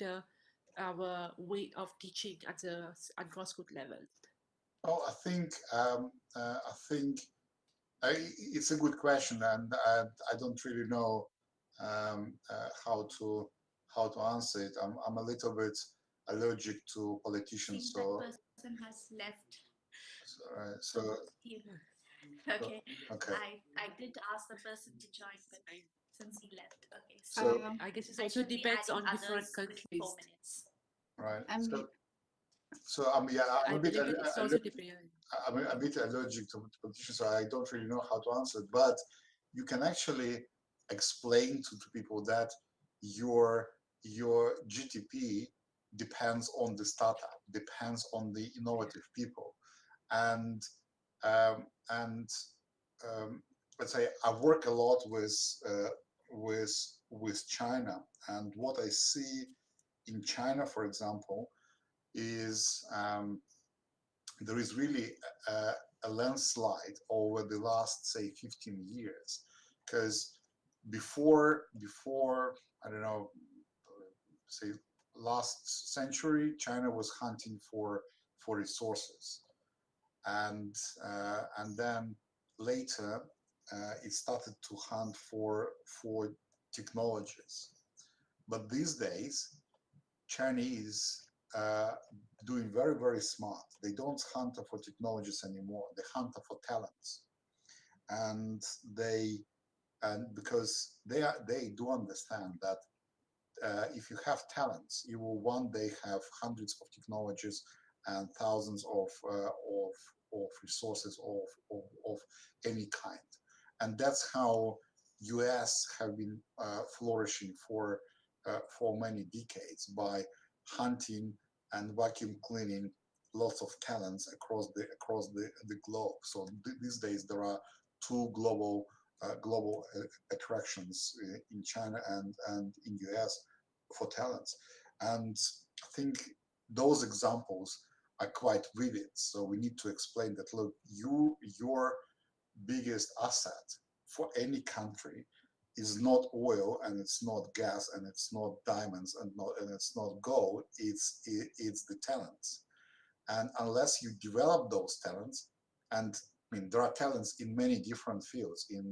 our way of teaching at grassroots level? Oh, I think it's a good question, and I don't really know how to answer it. I'm a little bit allergic to politicians, so that person has left. so Okay. okay. I did ask the person to join, but since he left, okay. So I guess it I also should be depends on adding different others with countries. 4 minutes. right. I'm So yeah, I'm I a bit believe that it's also depends. I'm a bit allergic to politicians, so I don't really know how to answer it. But you can actually explain to people that your GDP depends on the startup, depends on the innovative people, and um, and let's say I work a lot with China, and what I see in China, for example, is there is really a landslide over the last, say, 15 years, because before I don't know, say last century, China was hunting for resources, and then later it started to hunt for technologies. But these days, Chinese doing very, very smart. They don't hunt for technologies anymore. They hunt for talents, and because they do understand that if you have talents, you will one day have hundreds of technologies and thousands of resources of any kind, and that's how U.S. have been flourishing for many decades by hunting and vacuum cleaning lots of talents across the globe. So these days there are two global attractions in China and in US for talents, and I think those examples are quite vivid. So we need to explain that, look, your biggest asset for any country is not oil, and it's not gas, and it's not diamonds, and it's not gold. It's the talents, and unless you develop those talents, and I mean there are talents in many different fields. It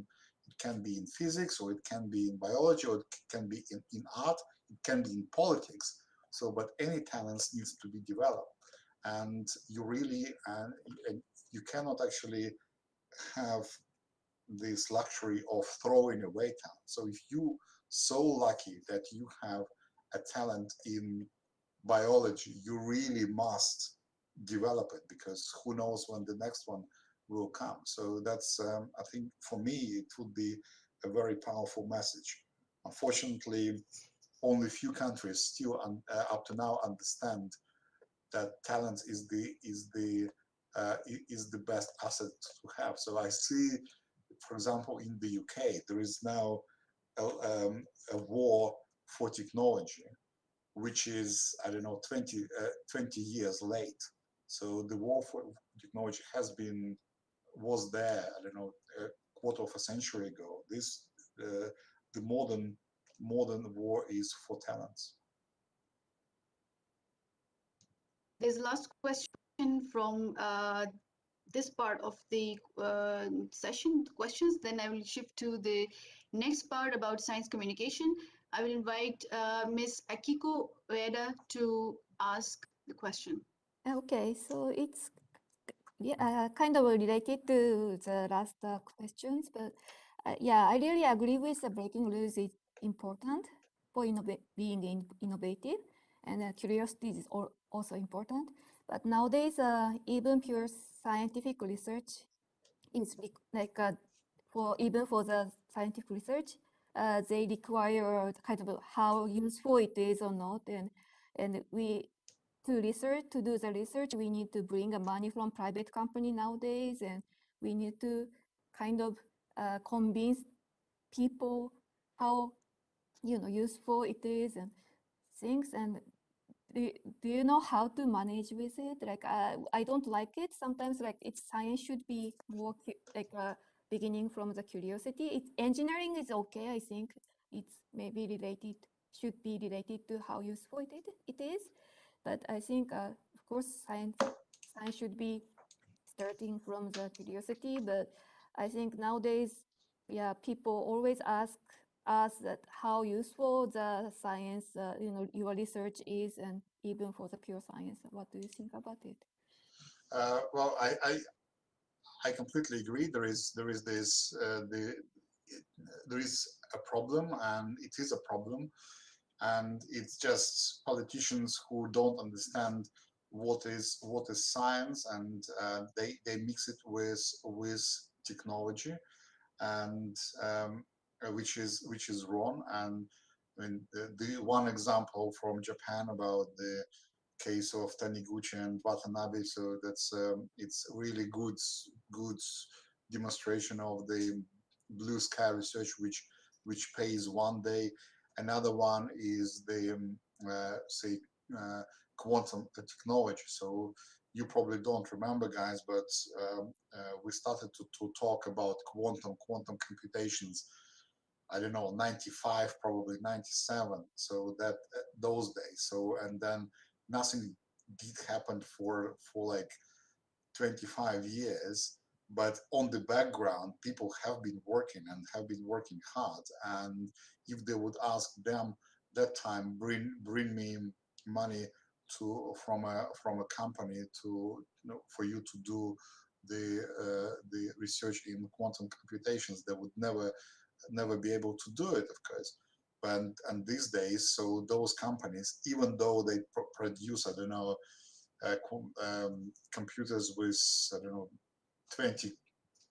can be in physics, or it can be in biology, or it can be in art, it can be in politics. So, but any talents needs to be developed, and you really and you cannot actually have this luxury of throwing away talent. So if you so lucky that you have a talent in biology, you really must develop it, because who knows when the next one will come. So that's I think for me it would be a very powerful message. Unfortunately, only few countries still up to now understand that talent is the best asset to have. So I see, for example, in the UK, there is now a war for technology, which is, I don't know, 20 years late. So the war for technology was there, I don't know, a quarter of a century ago. The modern war is for talents. There's last question from this part of the session questions. Then I will shift to the next part about science communication. I will invite Ms. Akiko Vader to ask the question. Okay, so it's kind of related to the last questions, but yeah, I really agree with the breaking rules is important for being innovative, and curiosity is also important. But nowadays, even pure scientific research is even for the scientific research, they require kind of how useful it is or not, and we to do the research, we need to bring money from private company nowadays, and we need to kind of convince people how useful it is and things. And do you know how to manage with it? Like I don't like it sometimes. Like science should be more beginning from the curiosity. Engineering is okay. I think it's maybe should be related to how useful it is. But I think, of course, science should be starting from the curiosity. But I think nowadays, yeah, people always ask us that how useful the science, your research is, and even for the pure science. What do you think about it? Well, I completely agree. There is a problem, and it is a problem, and it's just politicians who don't understand what is science, and they mix it with technology, and which is wrong. And I mean, the one example from Japan about the case of Taniguchi and Watanabe, so that's it's really good demonstration of the blue sky research which pays one day. Another one is the say quantum technology. So you probably don't remember, guys, but we started to talk about quantum computations, I don't know, 95, probably 97. So that those days. So, and then nothing did happen for like 25 years. But on the background, people have been working and have been working hard. And if they would ask them that time, bring me money from a company for you to do the research in quantum computations, they would never be able to do it, of course. And these days, so those companies, even though they produce, I don't know, computers with, I don't know, 20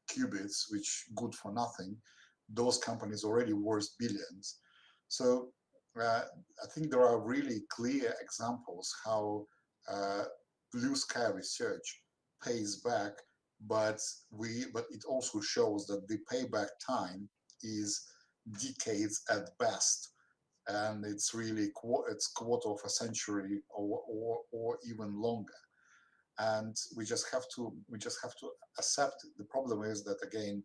qubits, which good for nothing, those companies already worth billions. So I think there are really clear examples how blue sky research pays back, but it also shows that the payback time is decades at best, and it's really it's quarter of a century or even longer. And we just have to accept it. The problem is that, again,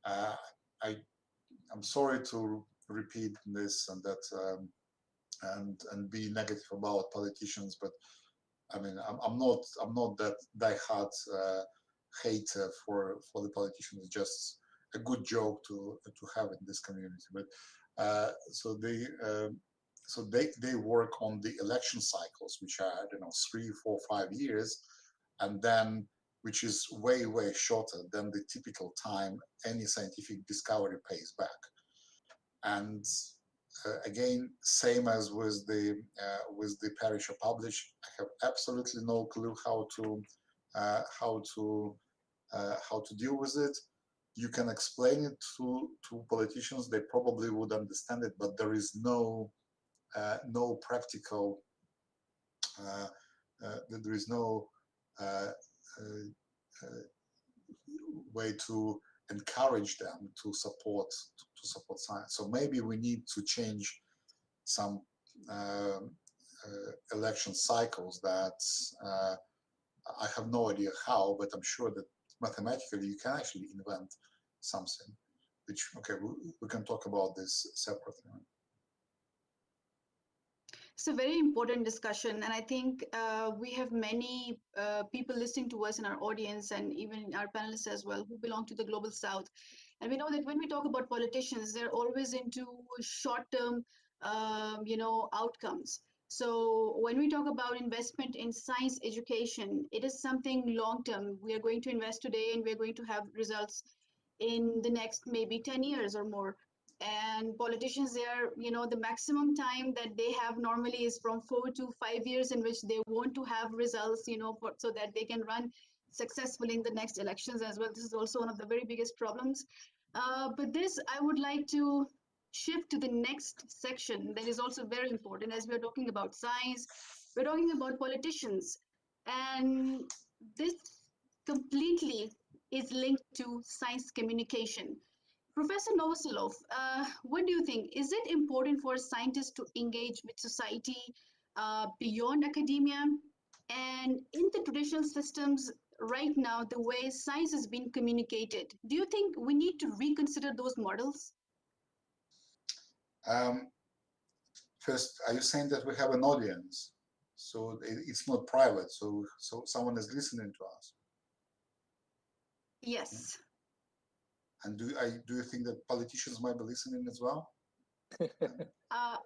I'm sorry to repeat this and that and be negative about politicians, but I mean, I'm not that diehard hater for the politicians. It's just a good joke to have in this community. But so they work on the election cycles, which are, I don't know, 3, 4, 5 years, and then which is way shorter than the typical time any scientific discovery pays back. And again, same as with the Parish or Publish, I have absolutely no clue how to deal with it. You can explain it to politicians; they probably would understand it, but there is no practical. There is no way to encourage them to support science. So maybe we need to change some election cycles that I have no idea how, but I'm sure that mathematically you can actually invent something, which, okay, we can talk about this separately. It's a very important discussion, and I think we have many people listening to us in our audience, and even our panelists as well, who belong to the global south. And we know that when we talk about politicians, they're always into short-term, outcomes. So when we talk about investment in science education, it is something long-term. We are going to invest today, and we're going to have results in the next maybe 10 years or more. And politicians, they are, the maximum time that they have normally is from 4 to 5 years, in which they want to have results, so that they can run successfully in the next elections as well. This is also one of the very biggest problems. But this, I would like to shift to the next section that is also very important as we're talking about science, we're talking about politicians, and this completely is linked to science communication. Professor Novoselov, what do you think? Is it important for scientists to engage with society beyond academia? And in the traditional systems right now, the way science is being communicated, do you think we need to reconsider those models? First, are you saying that we have an audience? So it's not private, so someone is listening to us. Yes. And do you think that politicians might be listening as well? Uh,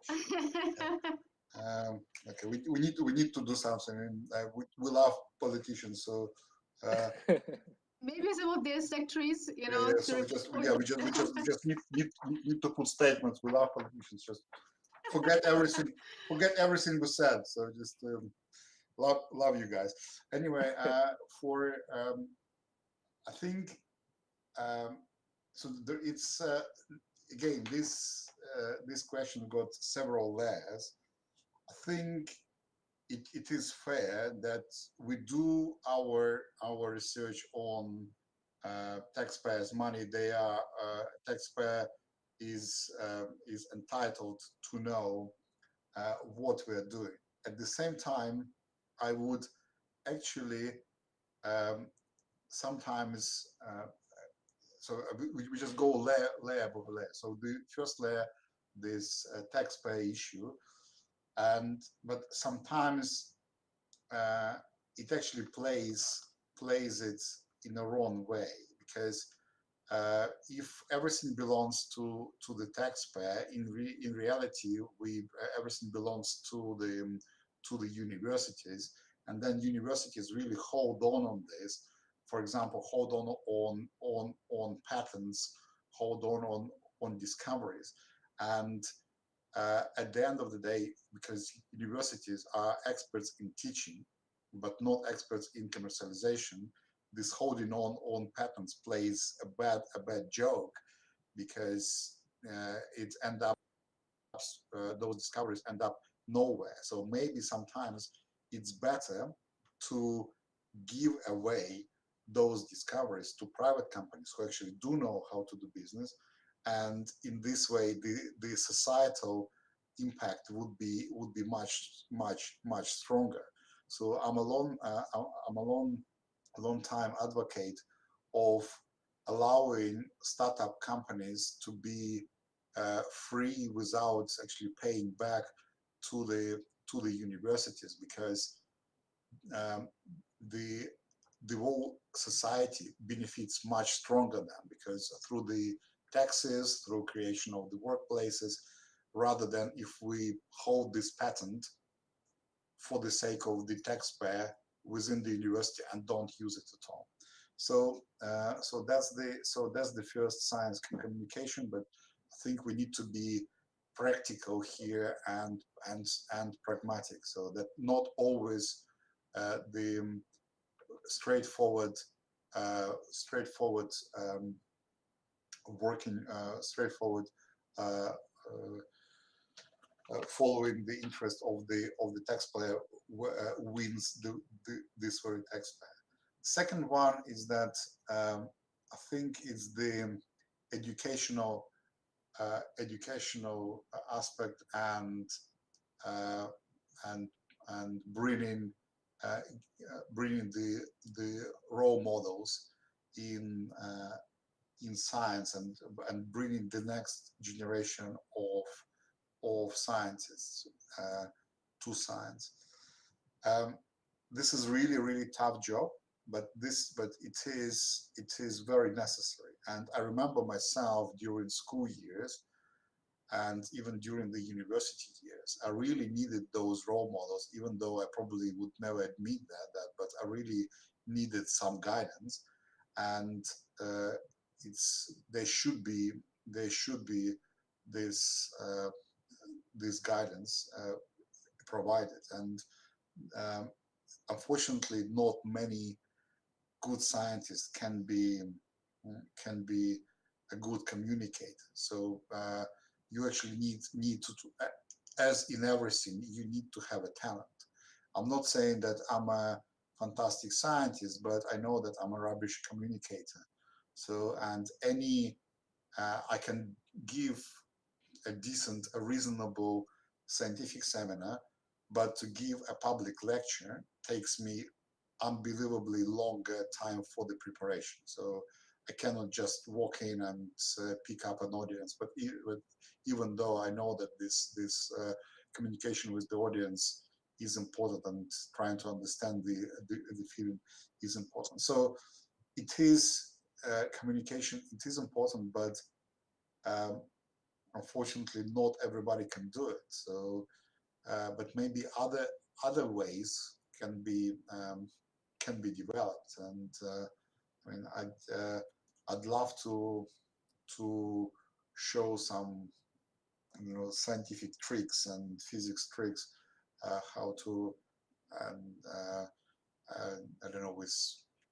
Okay, we need to do something. And, we love politicians, so maybe some of their secretaries, you yeah, know, yeah. to So we report. just need to put statements. We love politicians. Just forget everything we said. So just love you guys. Anyway, for I think so. It's again this question got several layers. I think it is fair that we do our research on taxpayers' money. They are taxpayer is entitled to know what we are doing. At the same time, I would actually sometimes so we just go layer by layer. So the first layer, this taxpayer issue, but sometimes it actually plays it in a wrong way, because if everything belongs to the taxpayer, in reality, everything belongs to the universities, and then universities really hold on this. For example, hold on patents, hold on discoveries, and at the end of the day, because universities are experts in teaching, but not experts in commercialization, this holding on patents plays a bad joke, because those discoveries end up nowhere. So maybe sometimes it's better to give away those discoveries to private companies who actually do know how to do business, and in this way the societal impact would be much stronger. So I'm a long time advocate of allowing startup companies to be free without actually paying back to the universities, because um, the whole society benefits much stronger than, because through the taxes, through creation of the workplaces, rather than if we hold this patent for the sake of the taxpayer within the university and don't use it at all. So that's the first science communication, but I think we need to be practical here and pragmatic, so that not always the straightforward working straightforward following the interest of the taxpayer wins this very taxpayer. Second one is that I think it's the educational aspect and uh, bringing the role models in science, and bringing the next generation of scientists to science. This is really tough job, but it is very necessary. And I remember myself during school years and even during the university years, I really needed those role models, even though I probably would never admit that, but I really needed some guidance. And there should be this this guidance provided. And unfortunately, not many good scientists can be a good communicator. So you actually need to, as in everything, you need to have a talent. I'm not saying that I'm a fantastic scientist, but I know that I'm a rubbish communicator. So, and I can give a reasonable scientific seminar, but to give a public lecture takes me unbelievably longer time for the preparation. So I cannot just walk in and pick up an audience. But even though I know that this communication with the audience is important and trying to understand the feeling is important. So it is communication. It is important, but unfortunately, not everybody can do it. So, but maybe other ways can be developed. And I mean, I'd love to show some, you know, scientific tricks and physics tricks, how to, I don't know, with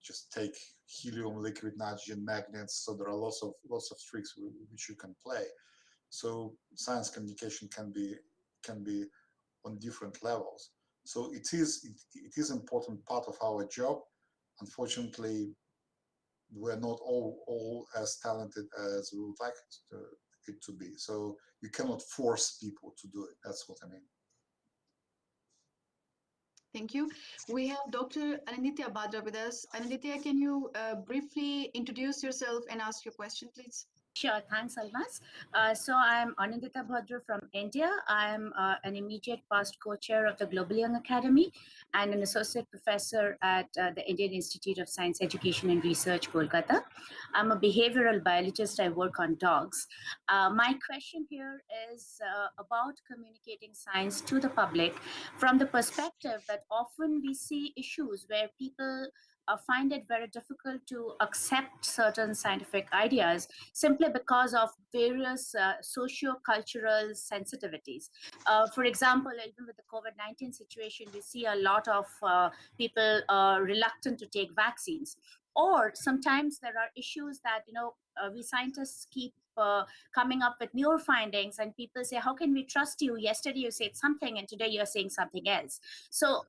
just take helium, liquid nitrogen, magnets. So there are lots of tricks which you can play. So science communication can be on different levels. So it is important part of our job. Unfortunately, we're not all as talented as we would like it to be. So you cannot force people to do it. That's what I mean. Thank you. We have Dr. Anindita Badra with us. Anindita, can you briefly introduce yourself and ask your question, please? Sure, thanks, Almas. So I'm Anindita Bhadra from India. I'm an immediate past co-chair of the Global Young Academy and an associate professor at the Indian Institute of Science Education and Research, Kolkata. I'm a behavioral biologist. I work on dogs. My question here is about communicating science to the public from the perspective that often we see issues where people find it very difficult to accept certain scientific ideas simply because of various socio-cultural sensitivities. For example, even with the COVID-19 situation, we see a lot of people reluctant to take vaccines. Or sometimes there are issues that, you know, we scientists keep coming up with newer findings and people say, how can we trust you? Yesterday you said something and today you're saying something else. So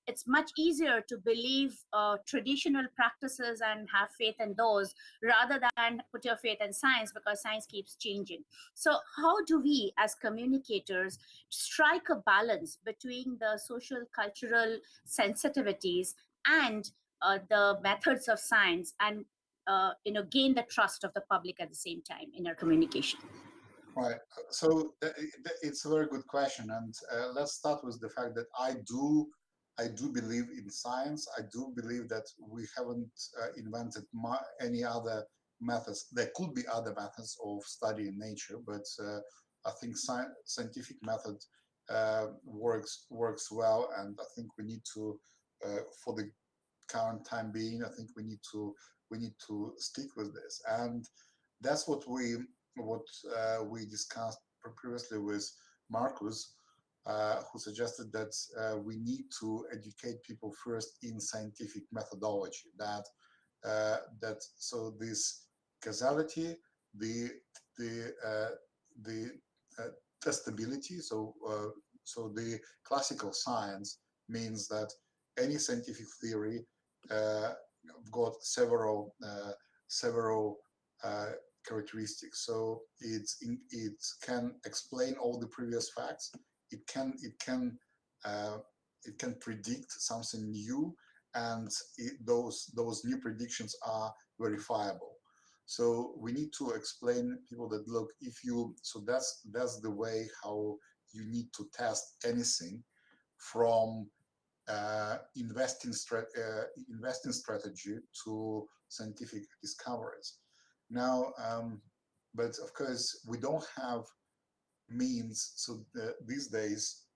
it's much easier to believe traditional practices and have faith in those rather than put your faith in science, because science keeps changing. So how do we as communicators strike a balance between the social cultural sensitivities and the methods of science and you know, gain the trust of the public at the same time in our communication? Right. So it's a very good question, and let's start with the fact that I do believe in science. I do believe that we haven't invented any other methods. There could be other methods of studying nature, but I think scientific method works well, and I think we need to, for the current time being, I think we need to stick with this, and that's what we discussed previously with Marcus, who suggested that we need to educate people first in scientific methodology. So this causality, the testability. So the classical science means that any scientific theory got several characteristics. So it can explain all the previous facts. It can predict something new, and those new predictions are verifiable. So we need to explain people that, look, so that's the way how you need to test anything, from investing strategy to scientific discoveries. Now, but of course, we don't have means. So these days,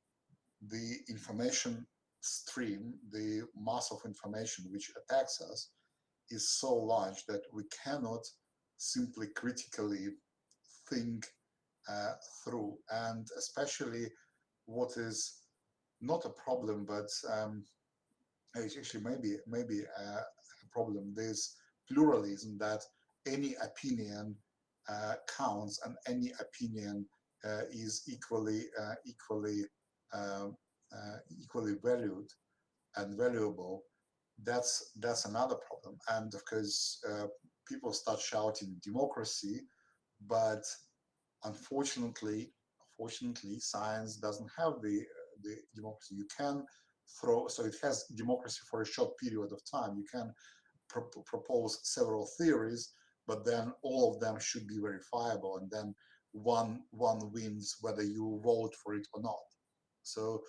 the information stream, the mass of information which attacks us, is so large that we cannot simply critically think through. And especially what is not a problem, but actually maybe a problem, this pluralism, that any opinion counts, and any opinion is equally valued and valuable, that's another problem. And of course, people start shouting democracy, but unfortunately, science doesn't have the democracy. You can so it has democracy for a short period of time. You can propose several theories, but then all of them should be verifiable, and then one wins whether you vote for it or not. So,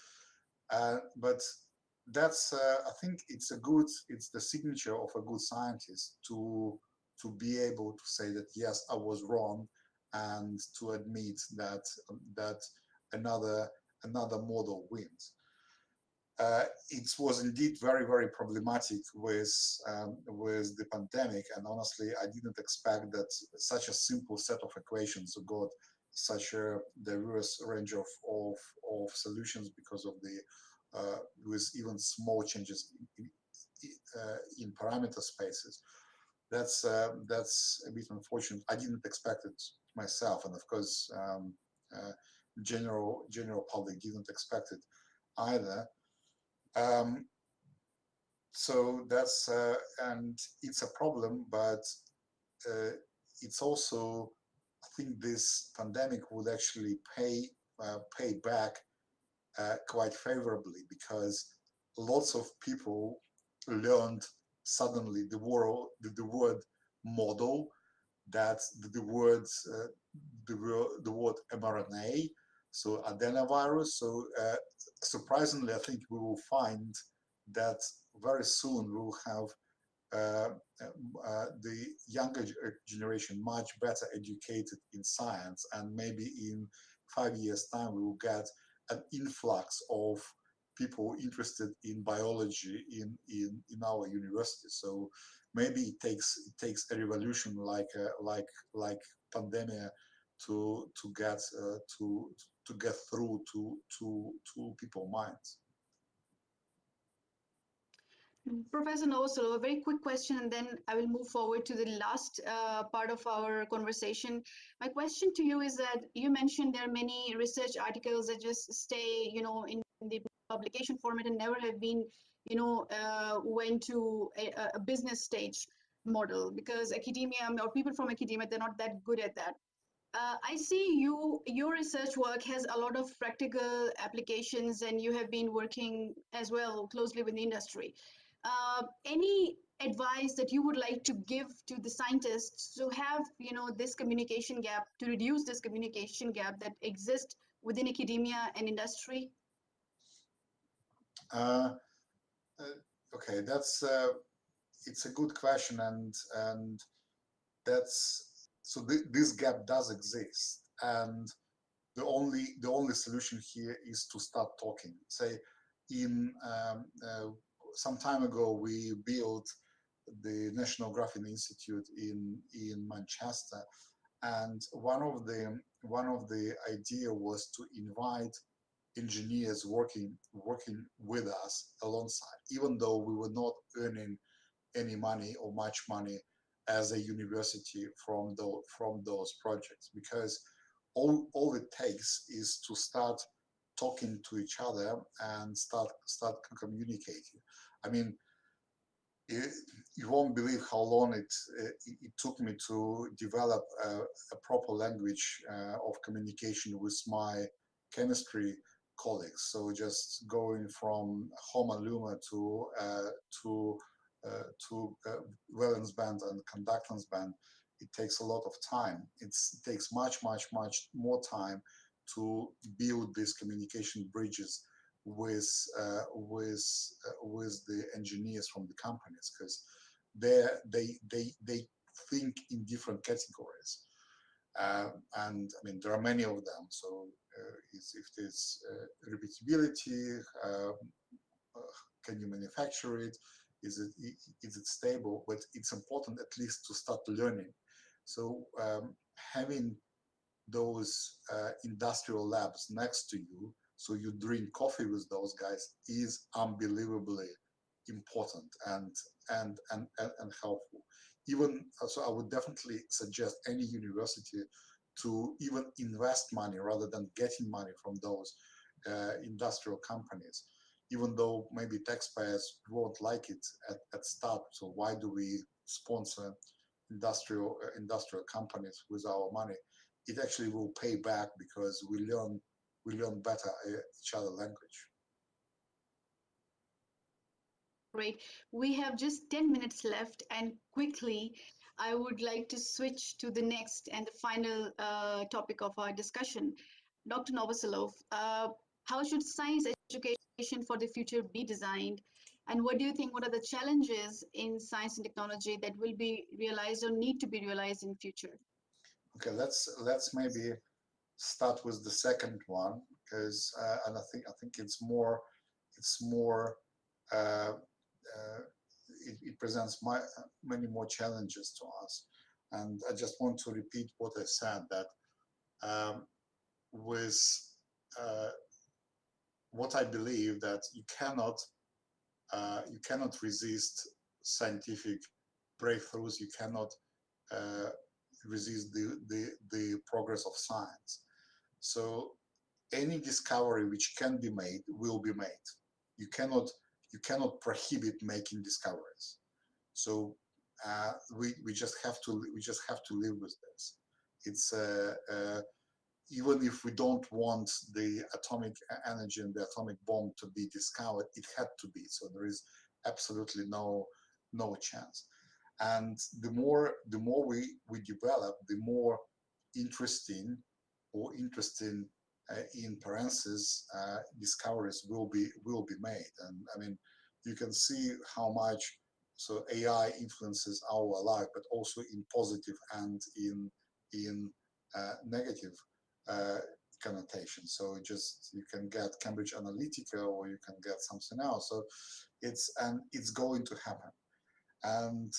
but that's I think it's the signature of a good scientist to be able to say that yes, I was wrong, and to admit that another model wins. It was indeed very, very problematic with the pandemic, and honestly, I didn't expect that such a simple set of equations got such a diverse range of solutions because of the with even small changes in parameter spaces. That's a bit unfortunate. I didn't expect it myself, and of course, general public didn't expect it either. So that's and it's a problem, but it's also, I think this pandemic would actually pay back quite favorably, because lots of people learned suddenly the word model, that the word mRNA, so adenovirus. So surprisingly, I think we will find that very soon we will have the younger generation much better educated in science, and maybe in 5 years' time we will get an influx of people interested in biology in our university. So maybe it takes a revolution like pandemic to get through to people's minds. Professor Novoselov, a very quick question, and then I will move forward to the last part of our conversation. My question to you is that you mentioned there are many research articles that just stay, in the publication format and never have been, went to a business stage model, because academia or people from academia, they're not that good at that. I see your research work has a lot of practical applications, and you have been working as well closely with the industry. Any advice that you would like to give to the scientists to have, this communication gap, to reduce this communication gap that exists within academia and industry? Okay, that's it's a good question, and that's so this gap does exist, and the only solution here is to start talking. Say, in some time ago, we built the National Graphene Institute in Manchester, and one of the idea was to invite engineers working with us alongside, even though we were not earning any money or much money as a university from those projects, because all it takes is to start talking to each other and start communicating. I mean, you won't believe how long it took me to develop a proper language of communication with my chemistry colleagues. So just going from HOMA Luma to valence band and conductance band, it takes a lot of time. It takes much more time to build these communication bridges with the engineers from the companies, because they think in different categories, and I mean there are many of them. So if there's repeatability, can you manufacture it? Is it stable? But it's important at least to start learning. So having those industrial labs next to you, so you drink coffee with those guys, is unbelievably important and helpful. even so, I would definitely suggest any university to even invest money rather than getting money from those industrial companies, even though maybe taxpayers won't like it at start. So why do we sponsor industrial companies with our money? It actually will pay back because we learn better each other language. Great. We have just 10 minutes left, and quickly, I would like to switch to the next and the final topic of our discussion. Dr. Novoselov, how should science education for the future be designed? And what do you think, what are the challenges in science and technology that will be realized or need to be realized in future? Okay, let's maybe start with the second one, because and I think it's more uh, it presents many more challenges to us. And I just want to repeat what I said, that with what I believe, that you cannot resist scientific breakthroughs. You cannot resist the progress of science. So any discovery which can be made will be made. You cannot prohibit making discoveries. So we just have to live with this. It's even if we don't want the atomic energy and the atomic bomb to be discovered, it had to be. So there is absolutely no chance. And the more we develop, the more interesting in parentheses discoveries will be made. And I mean, you can see how much so AI influences our life, but also in positive and in negative connotation. So you can get Cambridge Analytica, or you can get something else. So it's going to happen. And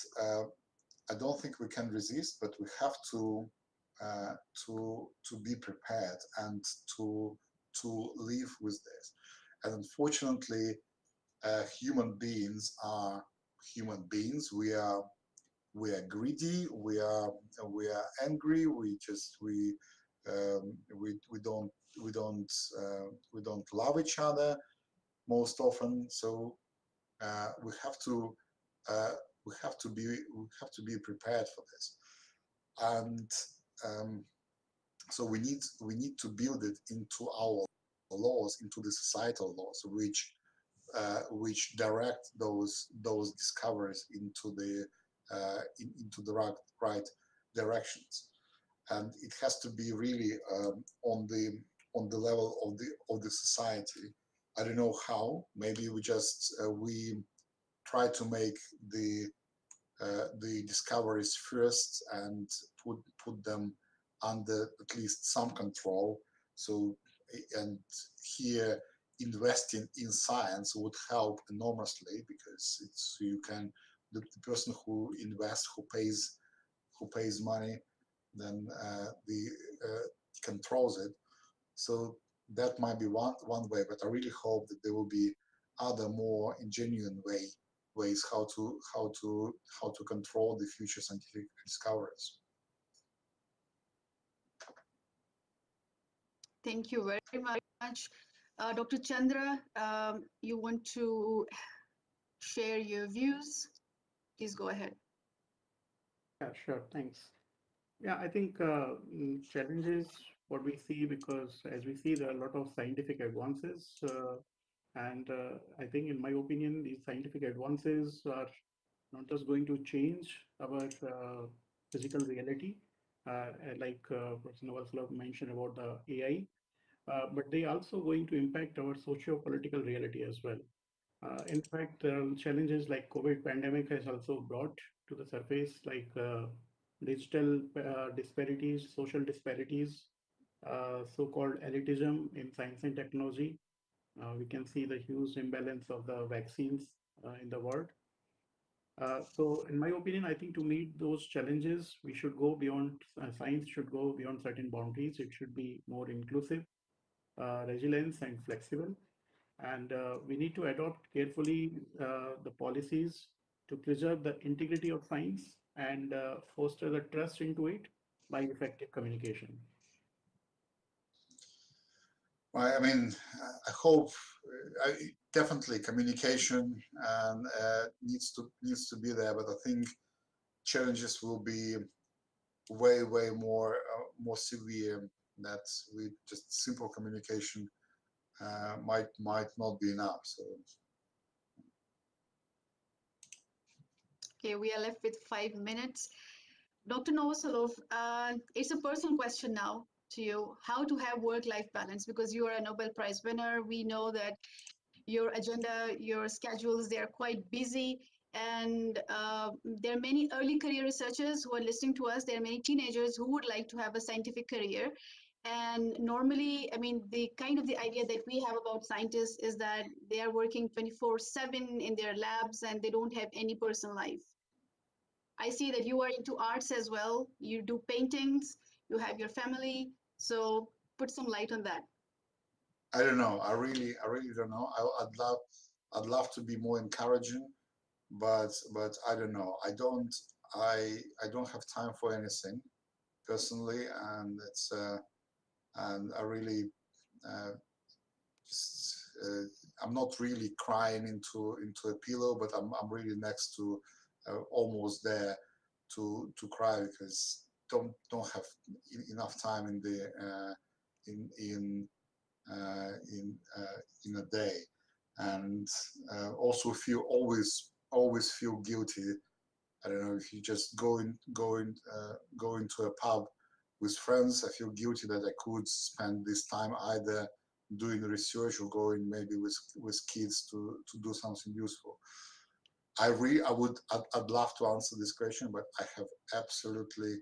I don't think we can resist, but we have to be prepared and to live with this. And unfortunately, human beings are human beings. We are greedy. We are angry. We don't love each other most often. So we have to be prepared for this. And so we need to build it into our laws, into the societal laws, which direct those discoveries into the right directions. And it has to be really on the level of the society. I don't know how. Maybe we try to make the discoveries first and put them under at least some control. So, and here investing in science would help enormously, because the person who invests, who pays money, then controls it. So that might be one way, but I really hope that there will be other more genuine ways how to control the future scientific discoveries. Thank you very much. Dr. Chandra, you want to share your views? Please go ahead. Yeah, sure. Thanks. Yeah, I think challenges what we see, because as we see there are a lot of scientific advances, and I think, in my opinion, these scientific advances are not just going to change our physical reality, like Professor Novoselov mentioned about the AI, but they also going to impact our socio-political reality as well. In fact, challenges like COVID pandemic has also brought to the surface, like digital disparities, social disparities, so-called elitism in science and technology. We can see the huge imbalance of the vaccines in the world. So in my opinion, I think to meet those challenges, we should go beyond, science should go beyond certain boundaries. It should be more inclusive, resilient and flexible. And we need to adopt carefully the policies to preserve the integrity of science and foster the trust into it by effective communication? I mean, I hope definitely communication and needs to be there, but I think challenges will be way more severe. That with just simple communication might not be enough. So Okay, we are left with 5 minutes. Dr. Novoselov, it's a personal question now to you. How to have work-life balance? Because you are a Nobel Prize winner. We know that your agenda, your schedules, they are quite busy. And there are many early career researchers who are listening to us. There are many teenagers who would like to have a scientific career. And normally, I mean, the kind of the idea that we have about scientists is that they are working 24/7 in their labs and they don't have any personal life. I see that you are into arts as well. You do paintings, you have your family. So put some light on that. I don't know. I really don't know. I'd love to be more encouraging, but I don't know. I don't have time for anything personally, and it's and I really just I'm not really crying into a pillow, but I'm really next to almost there to cry because don't have enough time in the in in a day, and also always feel guilty. I don't know if you just go into a pub with friends. I feel guilty that I could spend this time either doing research or going maybe with kids to do something useful. I'd love to answer this question, but I have absolutely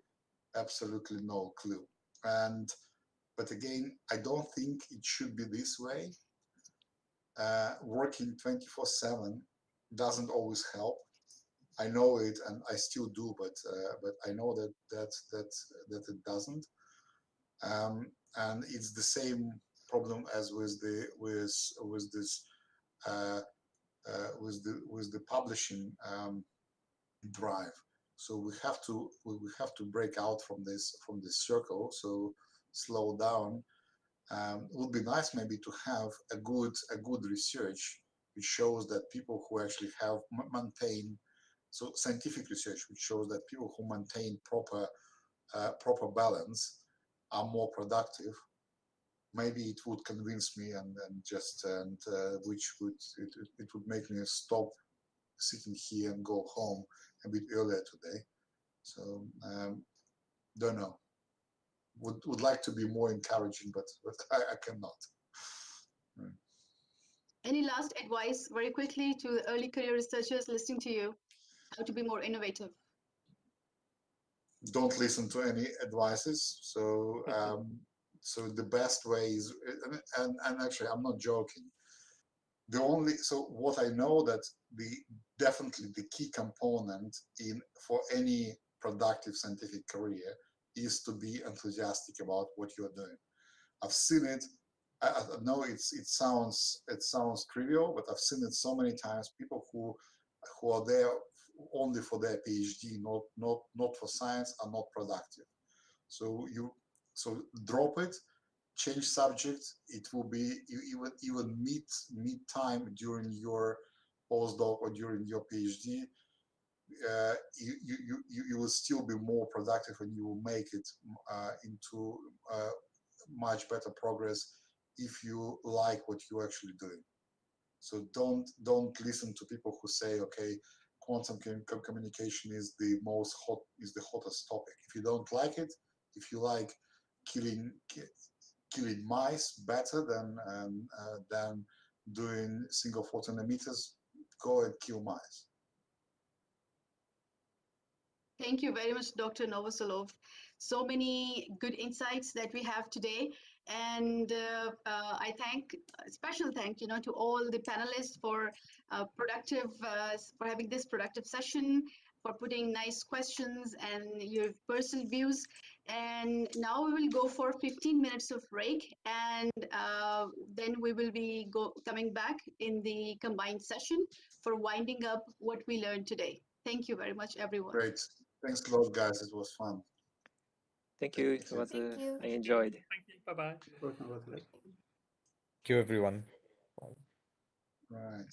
no clue. And but again, I don't think it should be this way. Working 24/7 doesn't always help. I know it, and I still do, but I know that it doesn't. And it's the same problem as with this with the publishing drive. So we have to break out from this circle. So slow down. It would be nice maybe to have a good research which shows that people who actually have maintained, so scientific research which shows that people who maintain proper balance are more productive. Maybe it would convince me and which would it would make me stop sitting here and go home a bit earlier today. So don't know. Would like to be more encouraging, but I cannot. Any last advice very quickly to the early career researchers listening to you, how to be more innovative? Don't listen to any advices. So so the best way is, and actually I'm not joking. What I know that definitely the key component for any productive scientific career is to be enthusiastic about what you're doing. I've seen it. I know it sounds trivial, but I've seen it so many times. People who are there only for their PhD, not for science, are not productive. So drop it, change subject. It will be even mid time during your postdoc or during your PhD. You will still be more productive, and you will make it into much better progress if you like what you're actually doing. So don't listen to people who say, okay, quantum communication is the hottest topic. If you don't like it, if you like killing mice better than doing single photon emitters, go and kill mice. Thank you very much, Dr. Novoselov. So many good insights that we have today. And I special thank, to all the panelists for for having this productive session, for putting nice questions and your personal views. And now we will go for 15 minutes of break, and then we will be coming back in the combined session for winding up what we learned today. Thank you very much, everyone. Great. Thanks a lot, guys. It was fun. Thank you. It you. was, Thank you. I enjoyed. Thank you. Bye-bye. Thank you, everyone. Right.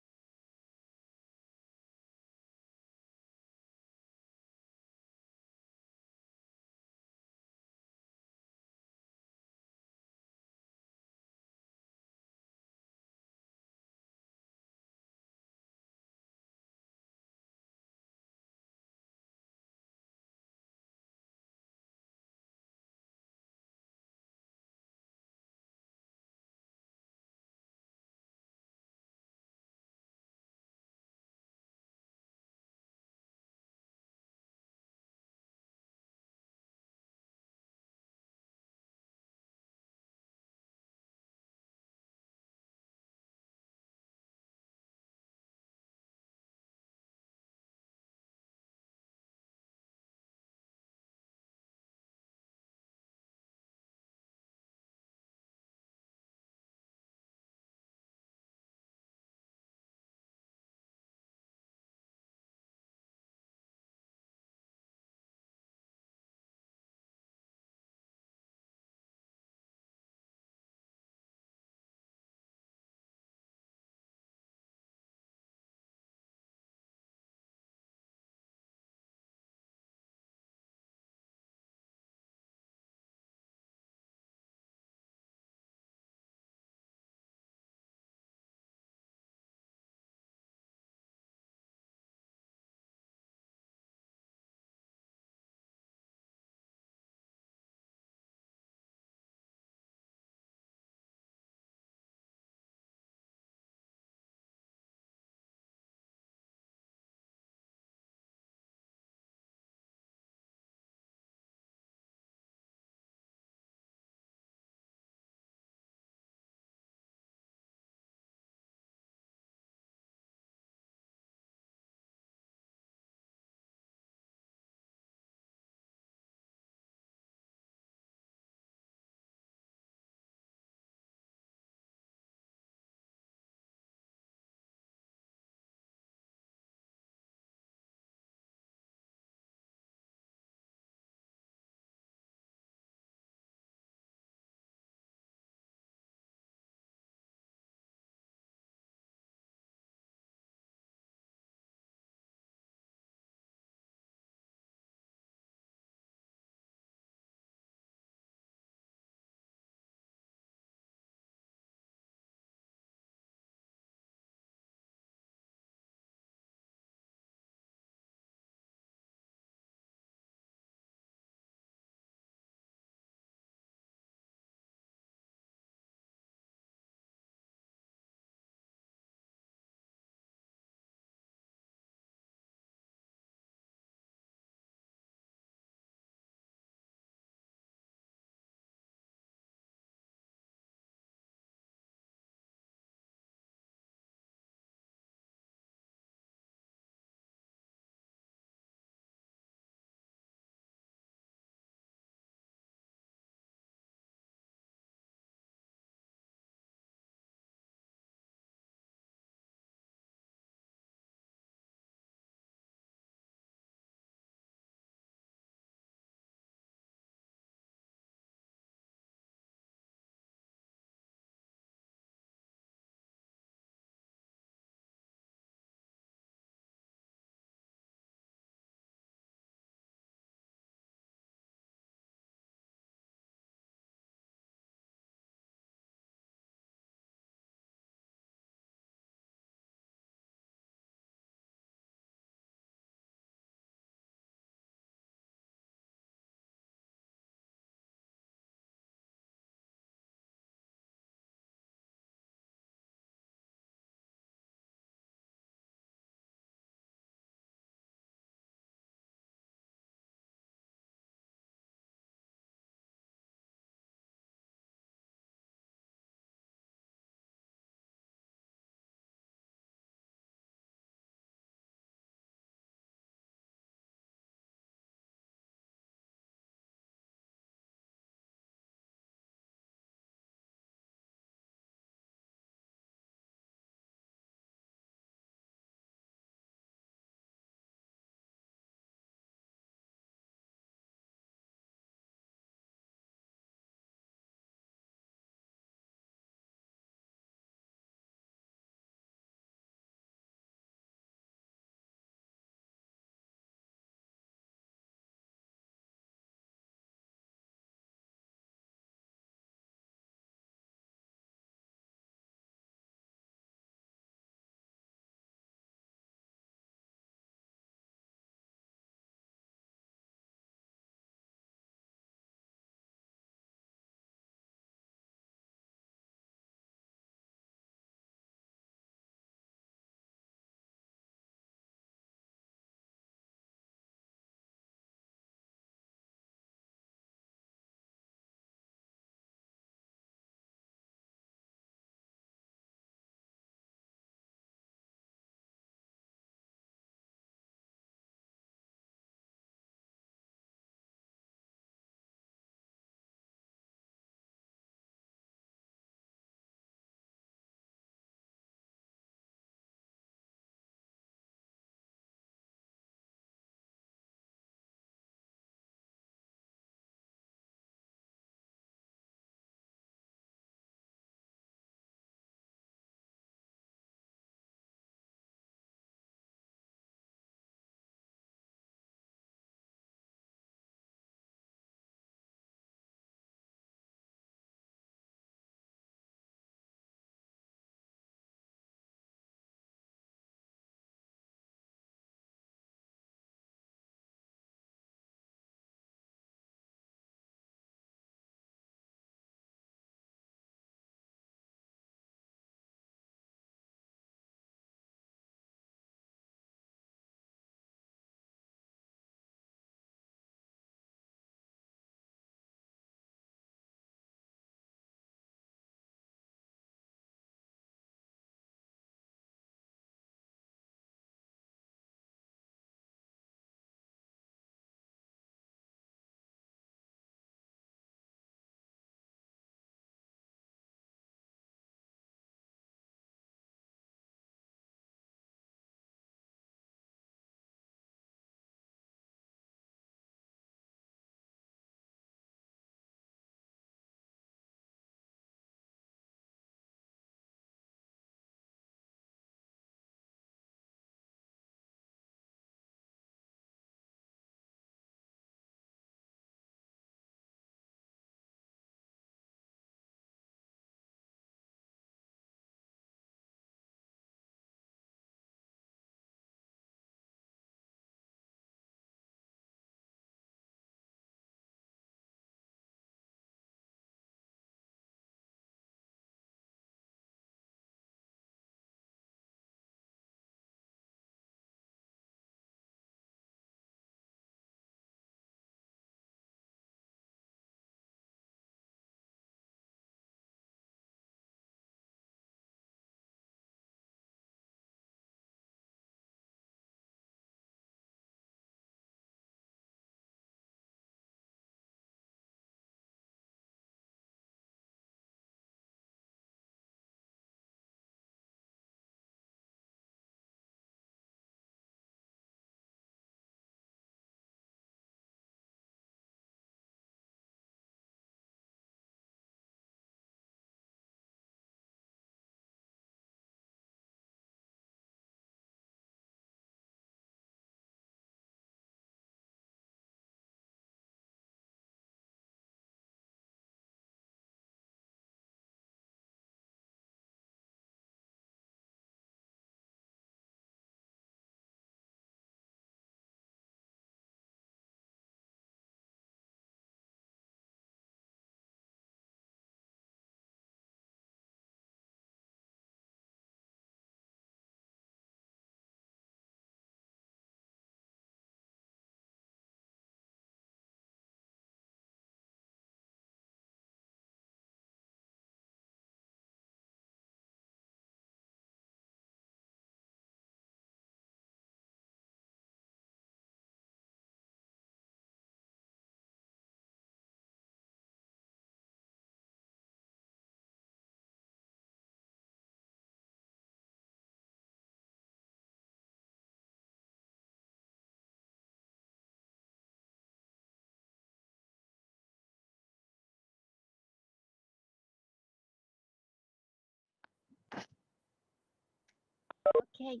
Okay,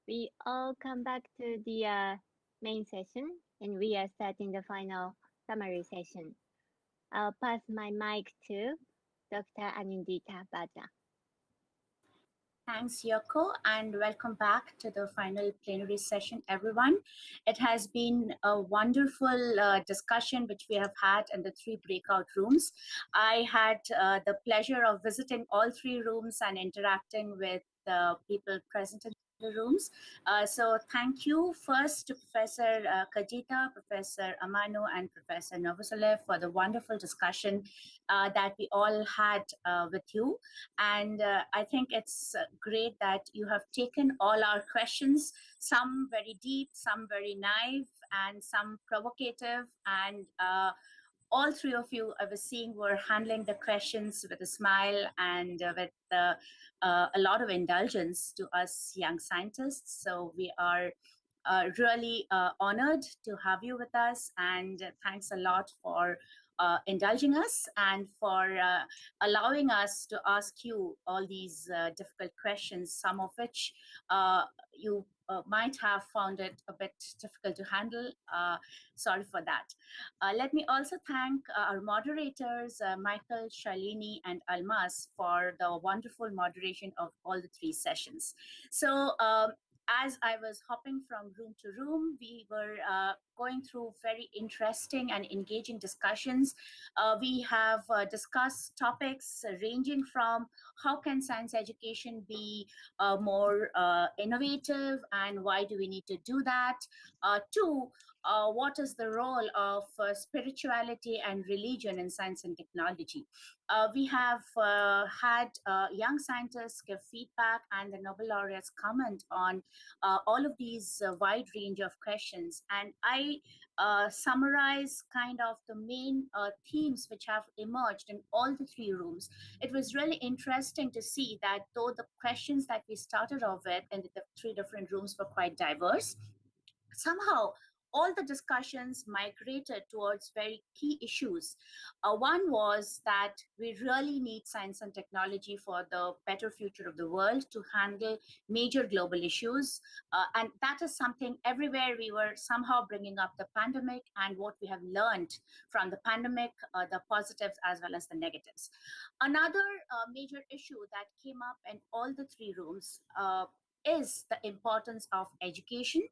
we all come back to the main session and we are starting the final summary session. I'll pass my mic to Dr. Anindita Bhatta. Thanks, Yoko, and welcome back to the final plenary session, everyone. It has been a wonderful discussion which we have had in the 3 breakout rooms. I had the pleasure of visiting all 3 rooms and interacting with the people present in the rooms. So thank you first to Professor Kajita, Professor Amano, and Professor Novoselov for the wonderful discussion that we all had with you. And I think it's great that you have taken all our questions, some very deep, some very naive, and some provocative. And all 3 of you I was seeing were handling the questions with a smile and with a lot of indulgence to us young scientists. So we are really honored to have you with us, and thanks a lot for indulging us and for allowing us to ask you all these difficult questions, some of which you might have found it a bit difficult to handle. Sorry for that. Let me also thank our moderators, Michael, Shalini, and Almas, for the wonderful moderation of all the 3 sessions. So as I was hopping from room to room, we were going through very interesting and engaging discussions. We have discussed topics ranging from how can science education be more innovative and why do we need to do that, to what is the role of spirituality and religion in science and technology. We have had young scientists give feedback and the Nobel Laureates comment on all of these wide range of questions. And I summarize kind of the main themes which have emerged in all the 3 rooms. It was really interesting to see that though the questions that we started off with in the 3 different rooms were quite diverse, somehow all the discussions migrated towards very key issues. One was that we really need science and technology for the better future of the world to handle major global issues. And that is something everywhere we were somehow bringing up the pandemic and what we have learned from the pandemic, the positives as well as the negatives. Another major issue that came up in all the 3 rooms is the importance of education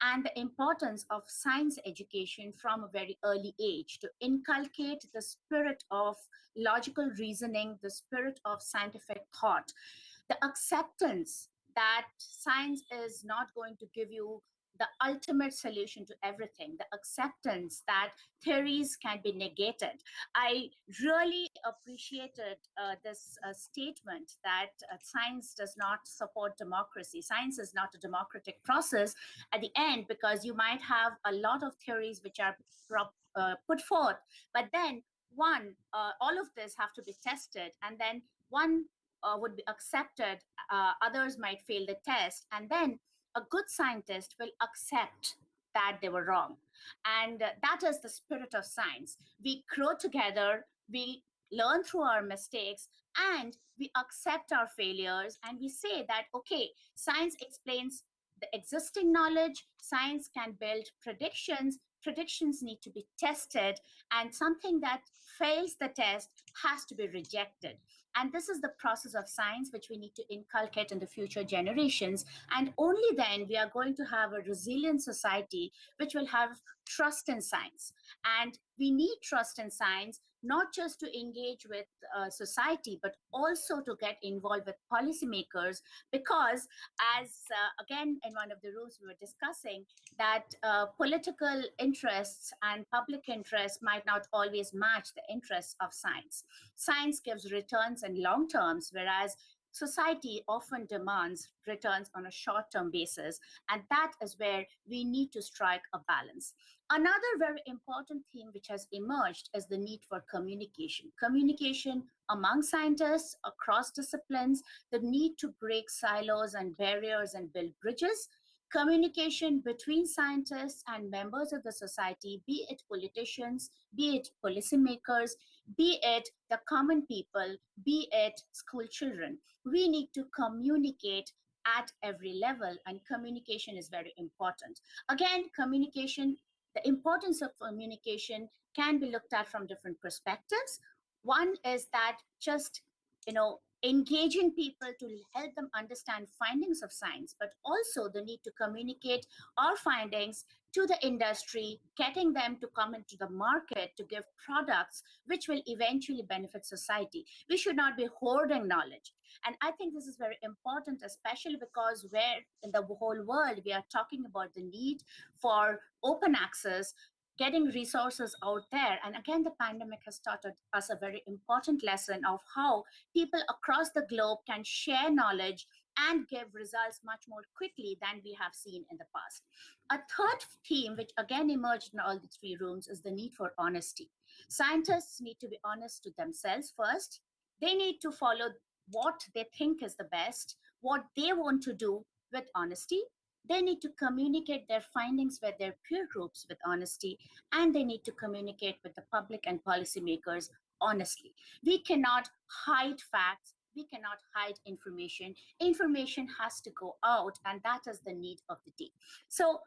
and the importance of science education from a very early age to inculcate the spirit of logical reasoning, the spirit of scientific thought, the acceptance that science is not going to give you the ultimate solution to everything, the acceptance that theories can be negated. I really appreciated this statement that science does not support democracy. Science is not a democratic process at the end, because you might have a lot of theories which are put forth, but then all of this have to be tested, and then one would be accepted, others might fail the test, and then a good scientist will accept that they were wrong. And that is the spirit of science. We grow together, we learn through our mistakes, and we accept our failures, and we say that, okay, science explains the existing knowledge, science can build predictions, predictions need to be tested, and something that fails the test has to be rejected. And this is the process of science which we need to inculcate in the future generations. And only then we are going to have a resilient society which will have trust in science. And we need trust in science, not just to engage with society, but also to get involved with policymakers, because as again, in one of the rooms we were discussing, that political interests and public interests might not always match the interests of science. Science gives returns in long terms, whereas society often demands returns on a short-term basis, and that is where we need to strike a balance. Another very important theme which has emerged is the need for communication. Communication among scientists, across disciplines, the need to break silos and barriers and build bridges, communication between scientists and members of the society, be it politicians, be it policymakers, be it the common people, be it school children. We need to communicate at every level, and communication is very important. Again, communication, the importance of communication can be looked at from different perspectives. One is that just, engaging people to help them understand findings of science, but also the need to communicate our findings to the industry, getting them to come into the market to give products which will eventually benefit society. We should not be hoarding knowledge. And I think this is very important, especially because where in the whole world we are talking about the need for open access, getting resources out there. And again, the pandemic has taught us a very important lesson of how people across the globe can share knowledge and give results much more quickly than we have seen in the past. A third theme, which again emerged in all the three rooms, is the need for honesty. Scientists need to be honest to themselves first. They need to follow what they think is the best, what they want to do with honesty. They need to communicate their findings with their peer groups with honesty, and they need to communicate with the public and policymakers honestly. We cannot hide facts. We cannot hide information. Information has to go out, and that is the need of the day. So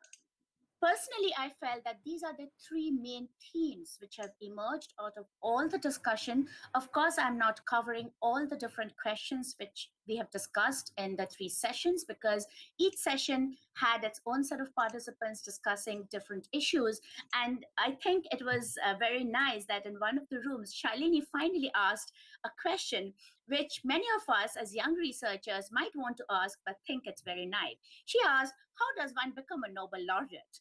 personally, I felt that these are the three main themes which have emerged out of all the discussion. Of course, I'm not covering all the different questions which we have discussed in the three sessions, because each session had its own set of participants discussing different issues. And I think it was very nice that in one of the rooms, Shalini finally asked a question which many of us as young researchers might want to ask, but think it's very naive. She asked, how does one become a Nobel laureate?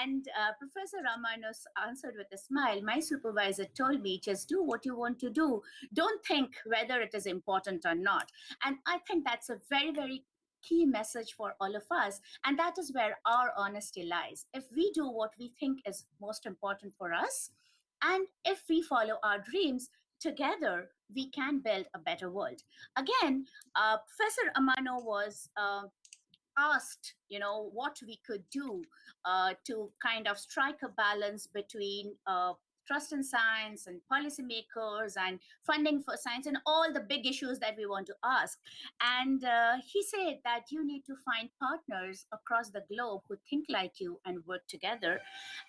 And Professor Amano answered with a smile, my supervisor told me, just do what you want to do. Don't think whether it is important or not. And I think that's a very, very key message for all of us. And that is where our honesty lies. If we do what we think is most important for us, and if we follow our dreams, together we can build a better world. Again, Professor Amano was asked, what we could do to kind of strike a balance between trust in science and policymakers and funding for science and all the big issues that we want to ask. And he said that you need to find partners across the globe who think like you and work together.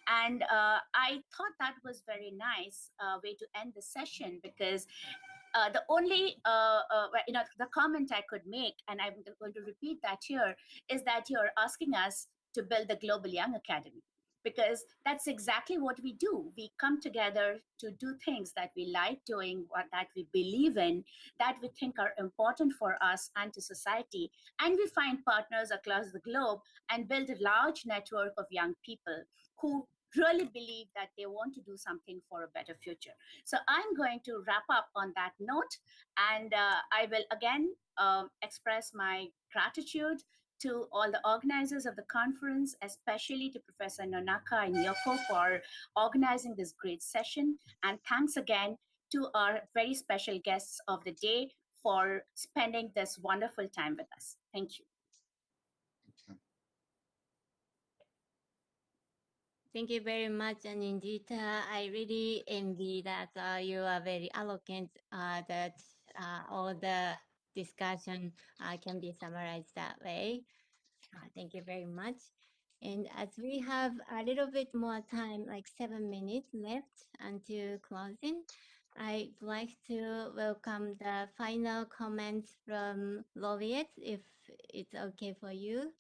And I thought that was very nice way to end the session, because the only the comment I could make, and I'm going to repeat that here, is that you're asking us to build the Global Young Academy, because that's exactly what we do. We come together to do things that we like doing, that we believe in, that we think are important for us and to society, and we find partners across the globe and build a large network of young people who really believe that they want to do something for a better future. So I'm going to wrap up on that note, and I will again express my gratitude to all the organizers of the conference, especially to Professor Nonaka and Yoko for organizing this great session. And thanks again to our very special guests of the day for spending this wonderful time with us. Thank you. Thank you very much, and indeed, I really envy that you are very eloquent, that all the discussion can be summarized that way. Thank you very much. And as we have a little bit more time, like 7 minutes left until closing, I'd like to welcome the final comments from Laureate, if it's okay for you.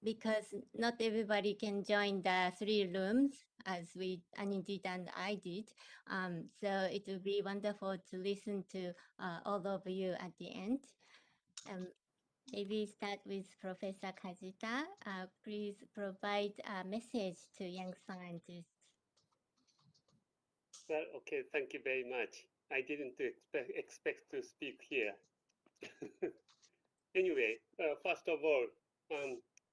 Because not everybody can join the 3 rooms as Anindit and I did. So it will be wonderful to listen to all of you at the end. Maybe start with Professor Kajita. Please provide a message to young scientists. Well, okay, thank you very much. I didn't expect to speak here. Anyway, first of all,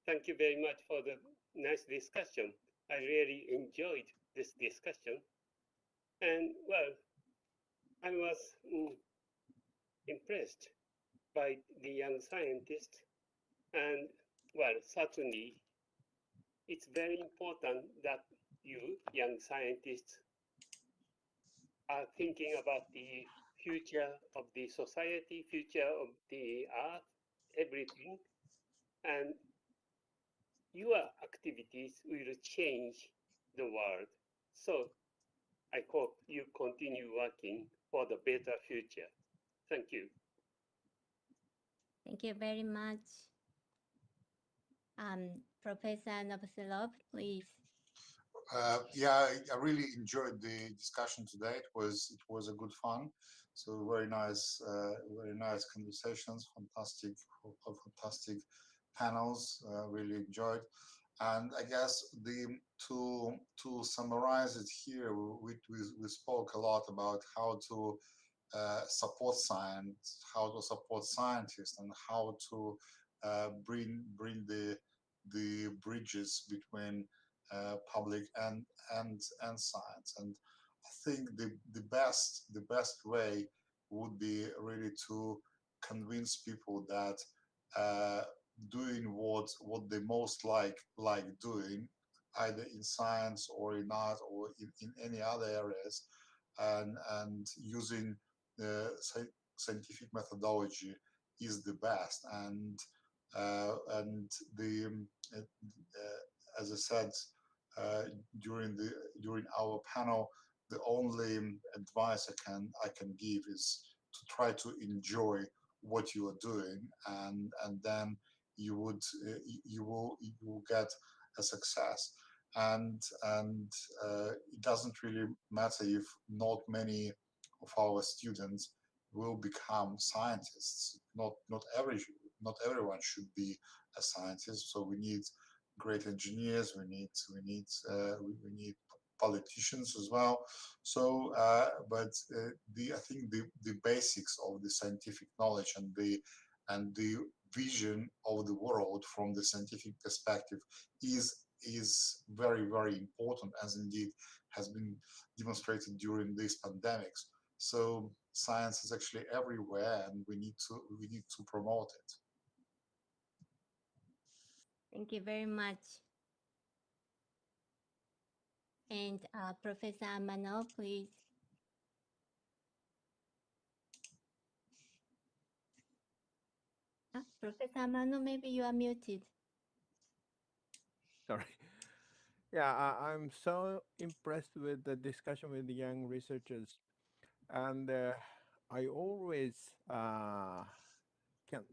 thank you very much for the nice discussion. I really enjoyed this discussion. And well, I was impressed by the young scientists. And well, certainly it's very important that you, young scientists, are thinking about the future of the society, future of the earth, everything, and your activities will change the world. So I hope you continue working for the better future. Thank you. Thank you very much. Professor Novoselov, please. Yeah, I really enjoyed the discussion today. It was a good fun. So very nice conversations, fantastic panels. Really enjoyed. And I guess to summarize it here, we spoke a lot about how to support science, how to support scientists, and how to bring the bridges between public and science. And I think the best way would be really to convince people that doing what they most like doing, either in science or in art or in any other areas, and using scientific methodology is the best. And the as I said during our panel, the only advice I can give is to try to enjoy what you are doing, and then you will get a success. And it doesn't really matter if not many of our students will become scientists. Not everyone should be a scientist. So we need great engineers. We need politicians as well. So, but I think the basics of the scientific knowledge and the vision of the world from the scientific perspective is very, very important, as indeed has been demonstrated during these pandemics. So science is actually everywhere, and we need to promote it. Thank you very much. And Professor Amano, please. Professor Amano, maybe you are muted. Sorry. Yeah, I'm so impressed with the discussion with the young researchers, and I always can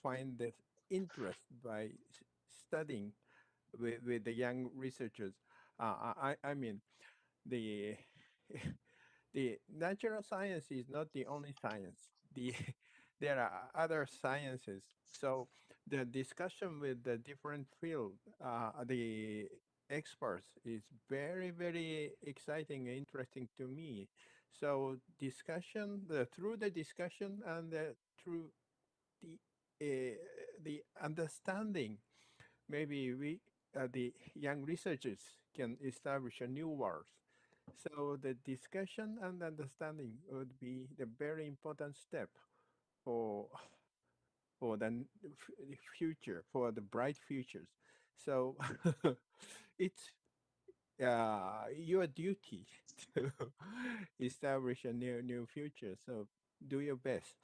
find this interest by studying with the young researchers. I mean, the the natural science is not the only science. There are other sciences. So the discussion with the different field, the experts, is very, very exciting and interesting to me. So through the discussion and through the understanding, maybe the young researchers can establish a new world. So the discussion and understanding would be the very important step for the future, for the bright futures. So it's your duty to establish a new future. So do your best.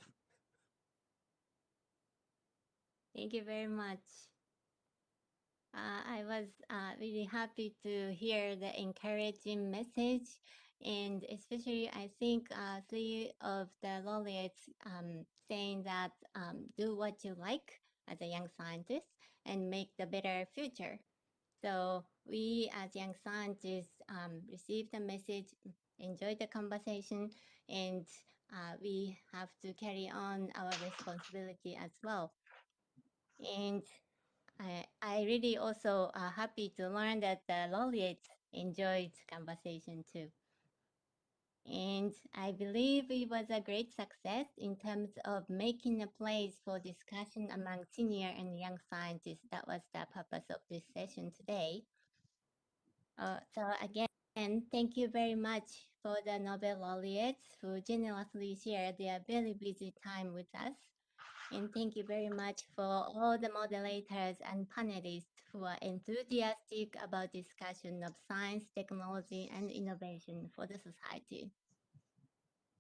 Thank you very much. I was really happy to hear the encouraging message, and especially I think 3 of the laureates saying that do what you like as a young scientist and make the better future. So we as young scientists receive the message, enjoy the conversation, and we have to carry on our responsibility as well. And I really also happy to learn that the laureates enjoyed conversation too. And I believe it was a great success in terms of making a place for discussion among senior and young scientists. That was the purpose of this session today. So again, thank you very much for the Nobel laureates who generously shared their very busy time with us. And thank you very much for all the moderators and panelists who are enthusiastic about discussion of science, technology, and innovation for the society.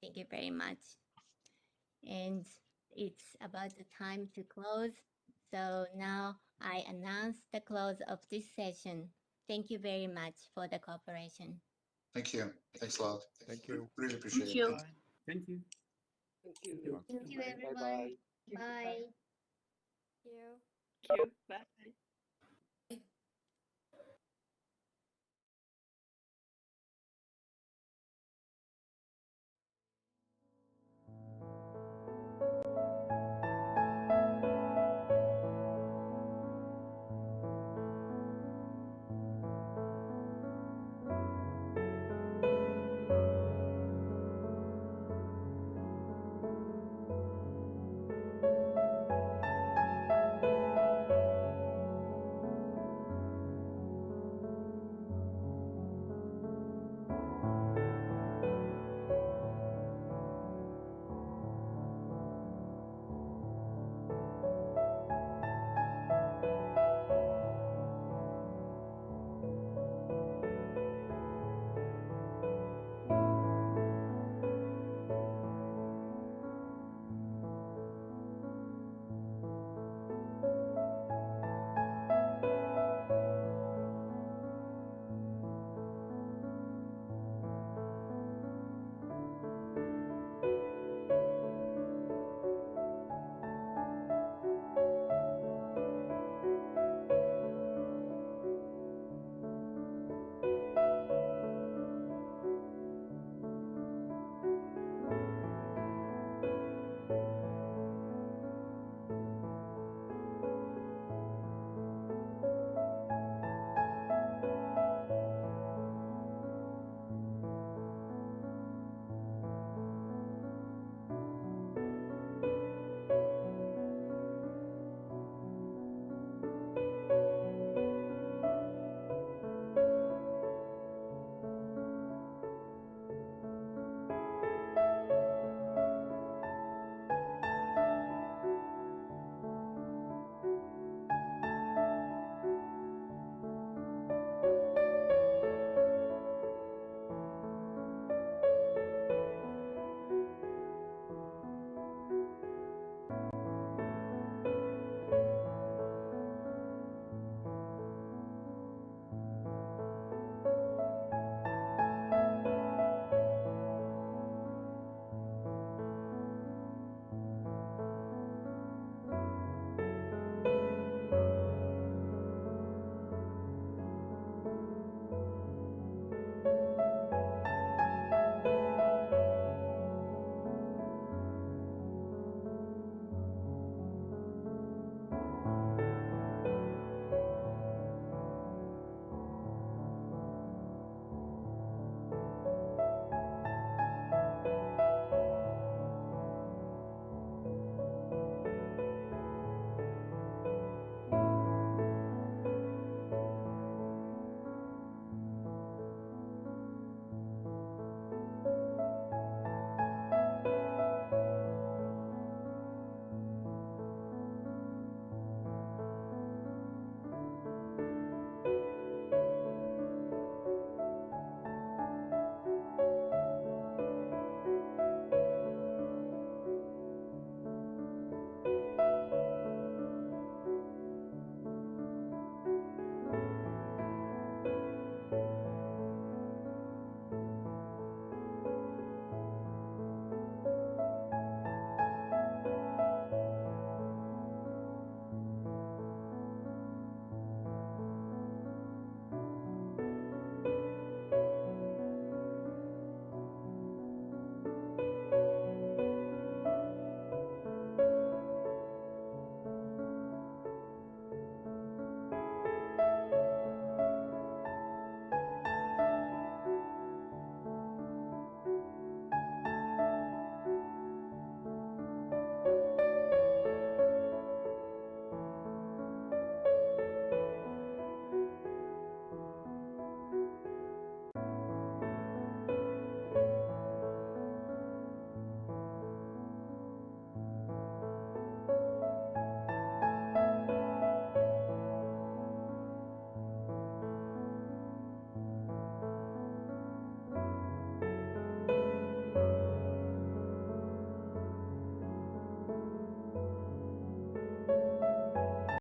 Thank you very much. And it's about the time to close. So now I announce the close of this session. Thank you very much for the cooperation. Thank you. Thanks a lot. Thank you. Really appreciate Thank it. you. Thank you. Thank you. Thank you. Thank you, Bye everyone. bye. Bye. Thank you. Thank you. Bye.